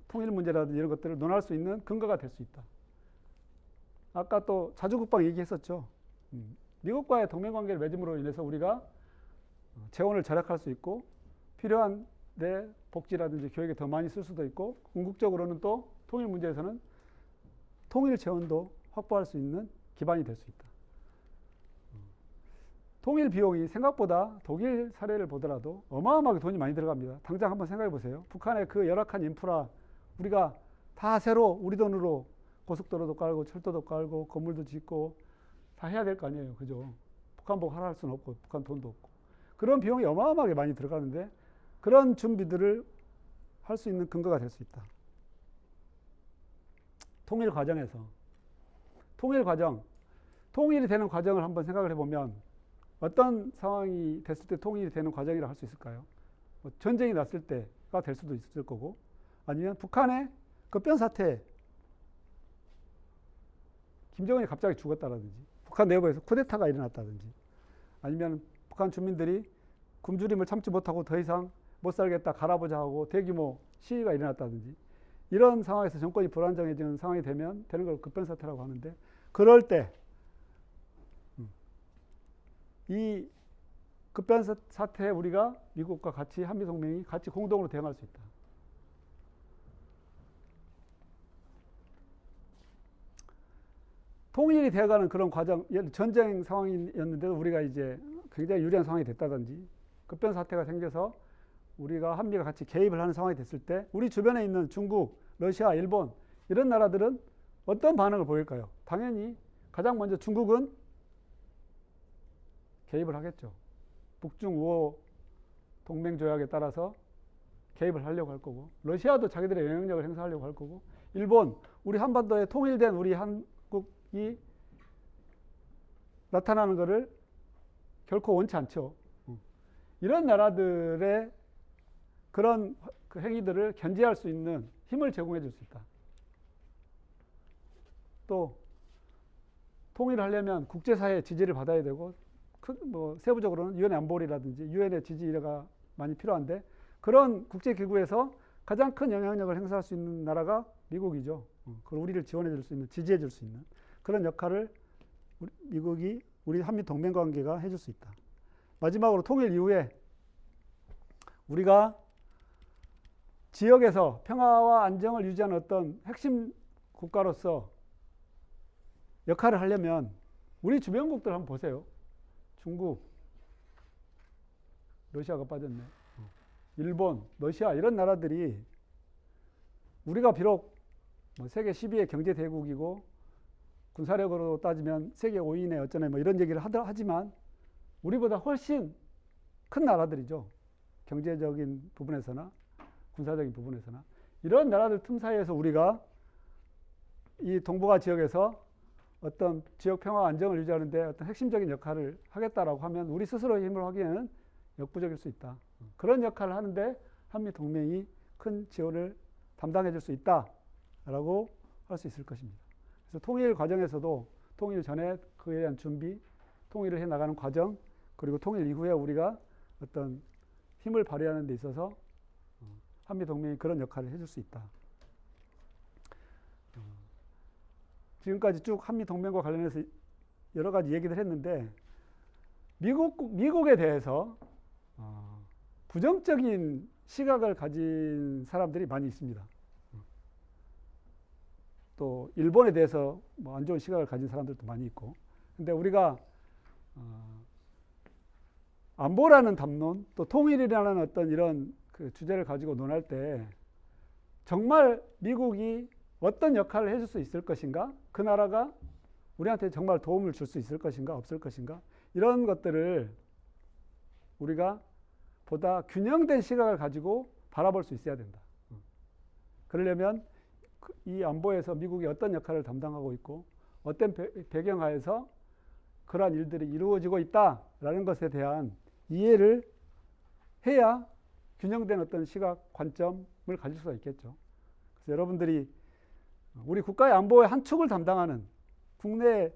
통일 문제라든지 이런 것들을 논할 수 있는 근거가 될 수 있다. 아까 또 자주국방 얘기했었죠. 미국과의 동맹관계를 맺음으로 인해서 우리가 재원을 절약할 수 있고 필요한 데 복지라든지 교육에 더 많이 쓸 수도 있고 궁극적으로는 또 통일 문제에서는 통일 재원도 확보할 수 있는 기반이 될 수 있다. 통일 비용이 생각보다 독일 사례를 보더라도 어마어마하게 돈이 많이 들어갑니다. 당장 한번 생각해 보세요. 북한의 그 열악한 인프라 우리가 다 새로 우리 돈으로 고속도로도 깔고 철도도 깔고 건물도 짓고 다 해야 될 거 아니에요. 그죠? 북한 보고 하라 할 수는 없고 북한 돈도 없고 그런 비용이 어마어마하게 많이 들어가는데 그런 준비들을 할 수 있는 근거가 될 수 있다. 통일 과정에서 통일이 되는 과정을 한번 생각을 해보면 어떤 상황이 됐을 때 통일이 되는 과정이라 할 수 있을까요? 뭐 전쟁이 났을 때가 될 수도 있을 거고 아니면 북한의 급변 사태 김정은이 갑자기 죽었다라든지 북한 내부에서 쿠데타가 일어났다든지 아니면 북한 주민들이 굶주림을 참지 못하고 더 이상 못 살겠다 갈아보자 하고 대규모 시위가 일어났다든지 이런 상황에서 정권이 불안정해지는 상황이 되면 되는 걸 급변 사태라고 하는데 그럴 때 이 급변 사태에 우리가 미국과 같이 한미동맹이 같이 공동으로 대응할 수 있다. 통일이 되어가는 그런 과정, 전쟁 상황이었는데도 우리가 이제 굉장히 유리한 상황이 됐다든지 급변 사태가 생겨서 우리가 한미가 같이 개입을 하는 상황이 됐을 때 우리 주변에 있는 중국, 러시아, 일본 이런 나라들은 어떤 반응을 보일까요? 당연히 가장 먼저 중국은 개입을 하겠죠. 북중 우호 동맹 조약에 따라서 개입을 하려고 할 거고 러시아도 자기들의 영향력을 행사하려고 할 거고 일본, 우리 한반도에 통일된 우리 한국이 나타나는 것을 결코 원치 않죠. 이런 나라들의 그런 그 행위들을 견제할 수 있는 힘을 제공해 줄 수 있다. 또 통일을 하려면 국제사회의 지지를 받아야 되고 뭐 세부적으로는 유엔 안보리라든지 유엔의 지지가 많이 필요한데 그런 국제기구에서 가장 큰 영향력을 행사할 수 있는 나라가 미국이죠. 그걸 우리를 지원해 줄 수 있는, 지지해 줄 수 있는 그런 역할을 미국이 우리 한미 동맹 관계가 해줄 수 있다. 마지막으로 통일 이후에 우리가 지역에서 평화와 안정을 유지하는 어떤 핵심 국가로서 역할을 하려면 우리 주변국들 한번 보세요. 중국, 러시아가 빠졌네. 일본, 러시아 이런 나라들이 우리가 비록 뭐 세계 12의 경제 대국이고 군사력으로 따지면 세계 5위네 어쩌네 뭐 이런 얘기를 하지만 우리보다 훨씬 큰 나라들이죠. 경제적인 부분에서나 군사적인 부분에서나 이런 나라들 틈 사이에서 우리가 이 동북아 지역에서 어떤 지역 평화 안정을 유지하는데 어떤 핵심적인 역할을 하겠다라고 하면 우리 스스로의 힘으로 하기에는 역부족일 수 있다. 그런 역할을 하는데 한미 동맹이 큰 지원을 담당해 줄 수 있다라고 할 수 있을 것입니다. 그래서 통일 과정에서도 통일 전에 그에 대한 준비, 통일을 해 나가는 과정, 그리고 통일 이후에 우리가 어떤 힘을 발휘하는 데 있어서 한미 동맹이 그런 역할을 해줄 수 있다. 지금까지 쭉 한미 동맹과 관련해서 여러 가지 얘기를 했는데 미국에 대해서 부정적인 시각을 가진 사람들이 많이 있습니다. 또 일본에 대해서 뭐 안 좋은 시각을 가진 사람들도 많이 있고. 근데 우리가 안보라는 담론, 또 통일이라는 어떤 이런 그 주제를 가지고 논할 때 정말 미국이 어떤 역할을 해줄 수 있을 것인가? 그 나라가 우리한테 정말 도움을 줄 수 있을 것인가? 없을 것인가? 이런 것들을 우리가 보다 균형된 시각을 가지고 바라볼 수 있어야 된다. 그러려면 이 안보에서 미국이 어떤 역할을 담당하고 있고 어떤 배경하에서 그러한 일들이 이루어지고 있다라는 것에 대한 이해를 해야 균형된 어떤 시각, 관점을 가질 수가 있겠죠. 그래서 여러분들이 우리 국가의 안보의 한 축을 담당하는 국내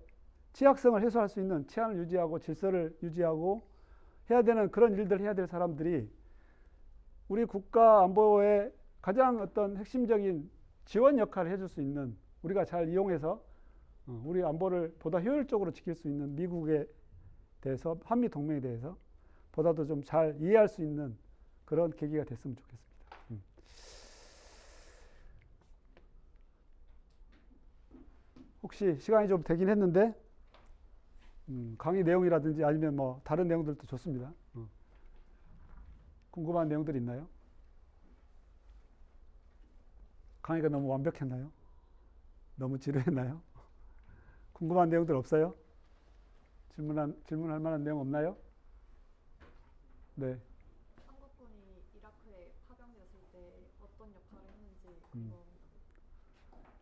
취약성을 해소할 수 있는 치안을 유지하고 질서를 유지하고 해야 되는 그런 일들을 해야 될 사람들이 우리 국가 안보의 가장 어떤 핵심적인 지원 역할을 해줄 수 있는, 우리가 잘 이용해서 우리 안보를 보다 효율적으로 지킬 수 있는 미국에 대해서, 한미 동맹에 대해서 보다도 좀 잘 이해할 수 있는 그런 계기가 됐으면 좋겠습니다. 혹시 시간이 좀 되긴 했는데 강의 내용이라든지 아니면 뭐 다른 내용들도 좋습니다. 궁금한 내용들 있나요? 강의가 너무 완벽했나요? 너무 지루했나요? 궁금한 내용들 없어요? 질문할 만한 내용 없나요? 네. 한국군이 이라크에 파병되었을 때 어떤 역할을 했는지 궁금합니다.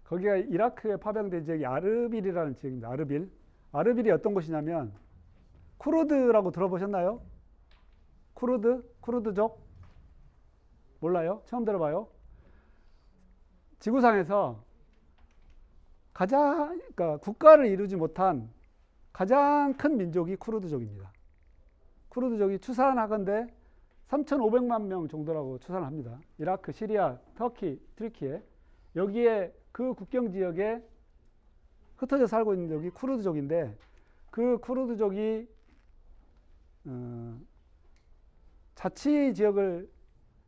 거기가 이라크에 파병된 지역이 아르빌이라는 지역입니다. 아르빌. 아르빌이 어떤 곳이냐면 쿠르드라고 들어보셨나요? 쿠르드족? 몰라요? 처음 들어봐요? 지구상에서 그러니까 국가를 이루지 못한 가장 큰 민족이 쿠르드족입니다. 쿠르드족이 추산하건대 3,500만 명 정도라고 추산합니다. 이라크, 시리아, 터키, 튀르키예, 여기에 그 국경 지역에 흩어져 살고 있는 여기 쿠르드족인데, 그 쿠르드족이 자치 지역을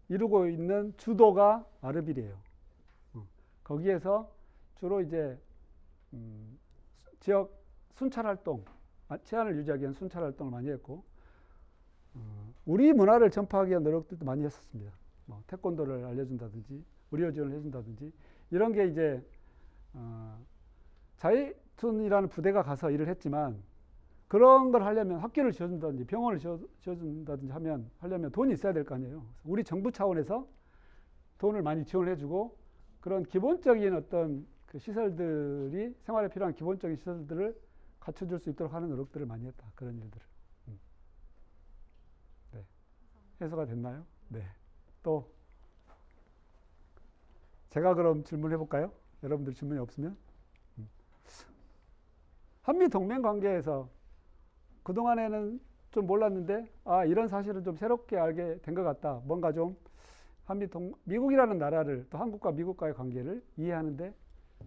이루고 있는 주도가 아르빌이에요. 거기에서 주로 이제 지역 순찰 활동, 치안을 유지하기 위한 순찰 활동을 많이 했고, 우리 문화를 전파하기 위한 노력들도 많이 했었습니다. 뭐 태권도를 알려준다든지 의료 지원을 해준다든지 이런 게 이제 자이툰이라는 부대가 가서 일을 했지만, 그런 걸 하려면 학교를 지어준다든지 병원을 지어준다든지 하려면 돈이 있어야 될 거 아니에요. 우리 정부 차원에서 돈을 많이 지원을 해주고, 그런 기본적인 어떤 그 시설들이, 생활에 필요한 기본적인 시설들을 갖춰줄 수 있도록 하는 노력들을 많이 했다. 그런 일들을. 네. 해소가 됐나요? 네. 또 제가 그럼 질문해 볼까요? 여러분들 질문이 없으면. 한미 동맹 관계에서 그동안에는 좀 몰랐는데, 이런 사실을 좀 새롭게 알게 된 것 같다. 뭔가 좀 미국이라는 나라를, 또 한국과 미국과의 관계를 이해하는데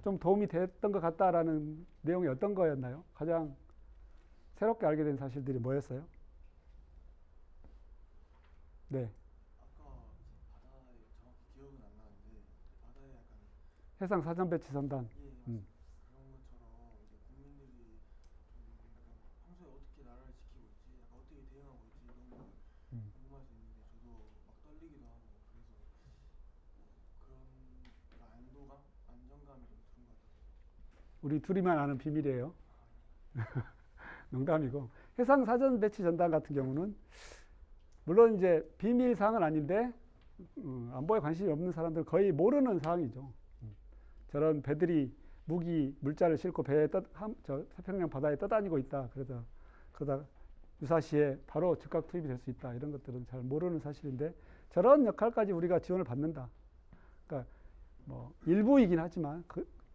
좀 도움이 됐던 것 같다라는 내용이 어떤 거였나요? 가장 새롭게 알게 된 사실들이 뭐였어요? 네. 아까 바다에 정확히 기억은 안 나는데 바다에 약간 해상 사전 배치 선단. 예 그런 것처럼 이제 국민들이 좀 약간 평소에 어떻게 나라를 지키고 있지, 약간 어떻게 대응하고 있지 이런 걸 궁금할 수 있는데 저도 막 떨리기도 하고 그래서 그런 안도감, 안정감이 좀 드는 것 같아서. 우리 둘이만 아는 비밀이에요. 농담이고, 해상 사전 배치 전단 같은 경우는 물론 이제 비밀 사항은 아닌데 안보에 관심이 없는 사람들은 거의 모르는 사항이죠. 저런 배들이 물자를 싣고 배에 태평양 바다에 떠다니고 있다. 그러다 유사시에 바로 즉각 투입이 될 수 있다. 이런 것들은 잘 모르는 사실인데, 저런 역할까지 우리가 지원을 받는다. 그러니까 뭐 일부이긴 하지만,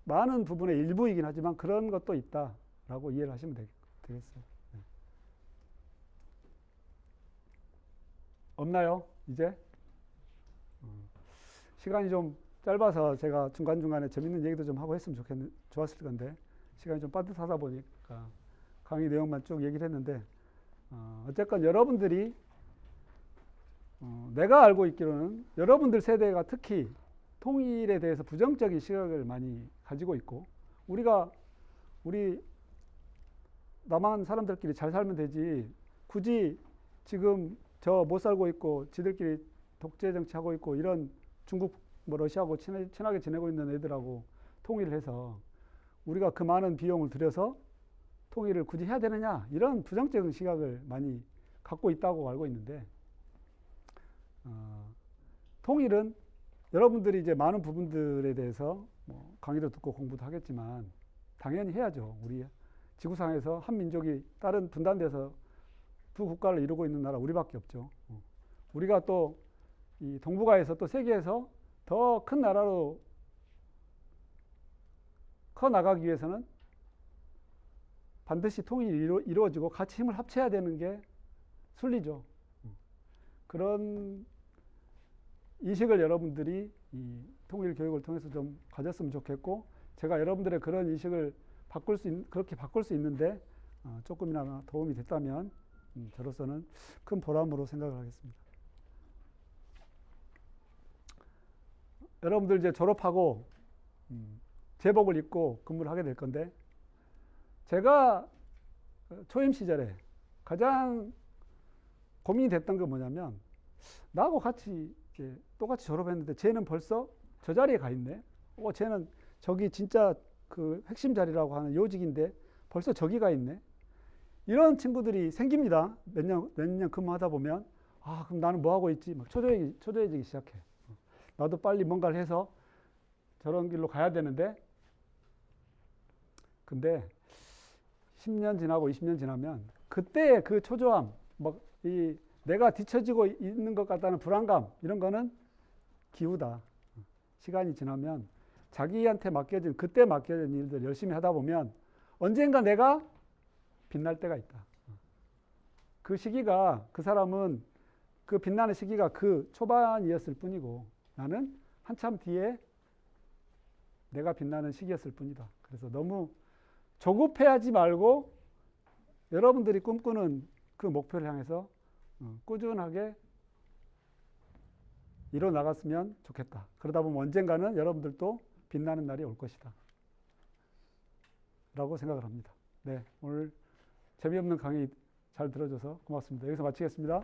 많은 부분의 일부이긴 하지만 그런 것도 있다라고 이해를 하시면 되겠어요. 네. 없나요? 이제? 시간이 좀 짧아서 제가 중간중간에 재밌는 얘기도 좀 하고 했으면 좋았을 건데, 시간이 좀 빠듯하다 보니까 강의 내용만 쭉 얘기를 했는데, 어쨌건 여러분들이 내가 알고 있기로는 여러분들 세대가 특히 통일에 대해서 부정적인 시각을 많이 가지고 있고 우리 남한 사람들끼리 잘 살면 되지 굳이 지금 저 못 살고 있고 지들끼리 독재 정치하고 있고 이런 중국 뭐 러시아하고 친하게 지내고 있는 애들하고 통일을 해서 우리가 그 많은 비용을 들여서 통일을 굳이 해야 되느냐 이런 부정적인 시각을 많이 갖고 있다고 알고 있는데 통일은 여러분들이 이제 많은 부분들에 대해서 뭐 강의도 듣고 공부도 하겠지만 당연히 해야죠. 우리 지구상에서 한 민족이 다른 분단돼서 두 국가를 이루고 있는 나라 우리밖에 없죠. 우리가 또 이 동북아에서 또 세계에서 더 큰 나라로 커 나가기 위해서는 반드시 통일이 이루어지고 같이 힘을 합쳐야 되는 게 순리죠. 그런 인식을 여러분들이 이 통일 교육을 통해서 좀 가졌으면 좋겠고 제가 여러분들의 그런 인식을 그렇게 바꿀 수 있는데 조금이나마 도움이 됐다면 저로서는 큰 보람으로 생각을 하겠습니다. 여러분들 이제 졸업하고 제복을 입고 근무를 하게 될 건데 제가 초임 시절에 가장 고민이 됐던 게 뭐냐면 나하고 같이 이제 똑같이 졸업했는데 쟤는 벌써 저 자리에 가 있네. 쟤는 저기 진짜 그 핵심 자리라고 하는 요직인데 벌써 저기 가 있네. 이런 친구들이 생깁니다. 몇 년 근무하다 보면 그럼 나는 뭐 하고 있지? 막 초조해지기 시작해. 나도 빨리 뭔가를 해서 저런 길로 가야 되는데 근데 10년 지나고 20년 지나면 그때의 그 초조함, 내가 뒤처지고 있는 것 같다는 불안감 이런 거는 기우다. 시간이 지나면 자기한테 그때 맡겨진 일들 열심히 하다 보면 언젠가 내가 빛날 때가 있다. 그 시기가 그 사람은 그 빛나는 시기가 그 초반이었을 뿐이고 나는 한참 뒤에 내가 빛나는 시기였을 뿐이다. 그래서 너무 조급해하지 말고 여러분들이 꿈꾸는 그 목표를 향해서 꾸준하게 이뤄 나갔으면 좋겠다. 그러다 보면 언젠가는 여러분들도 빛나는 날이 올 것이다. 라고 생각을 합니다. 네, 오늘 재미없는 강의 잘 들어줘서 고맙습니다. 여기서 마치겠습니다.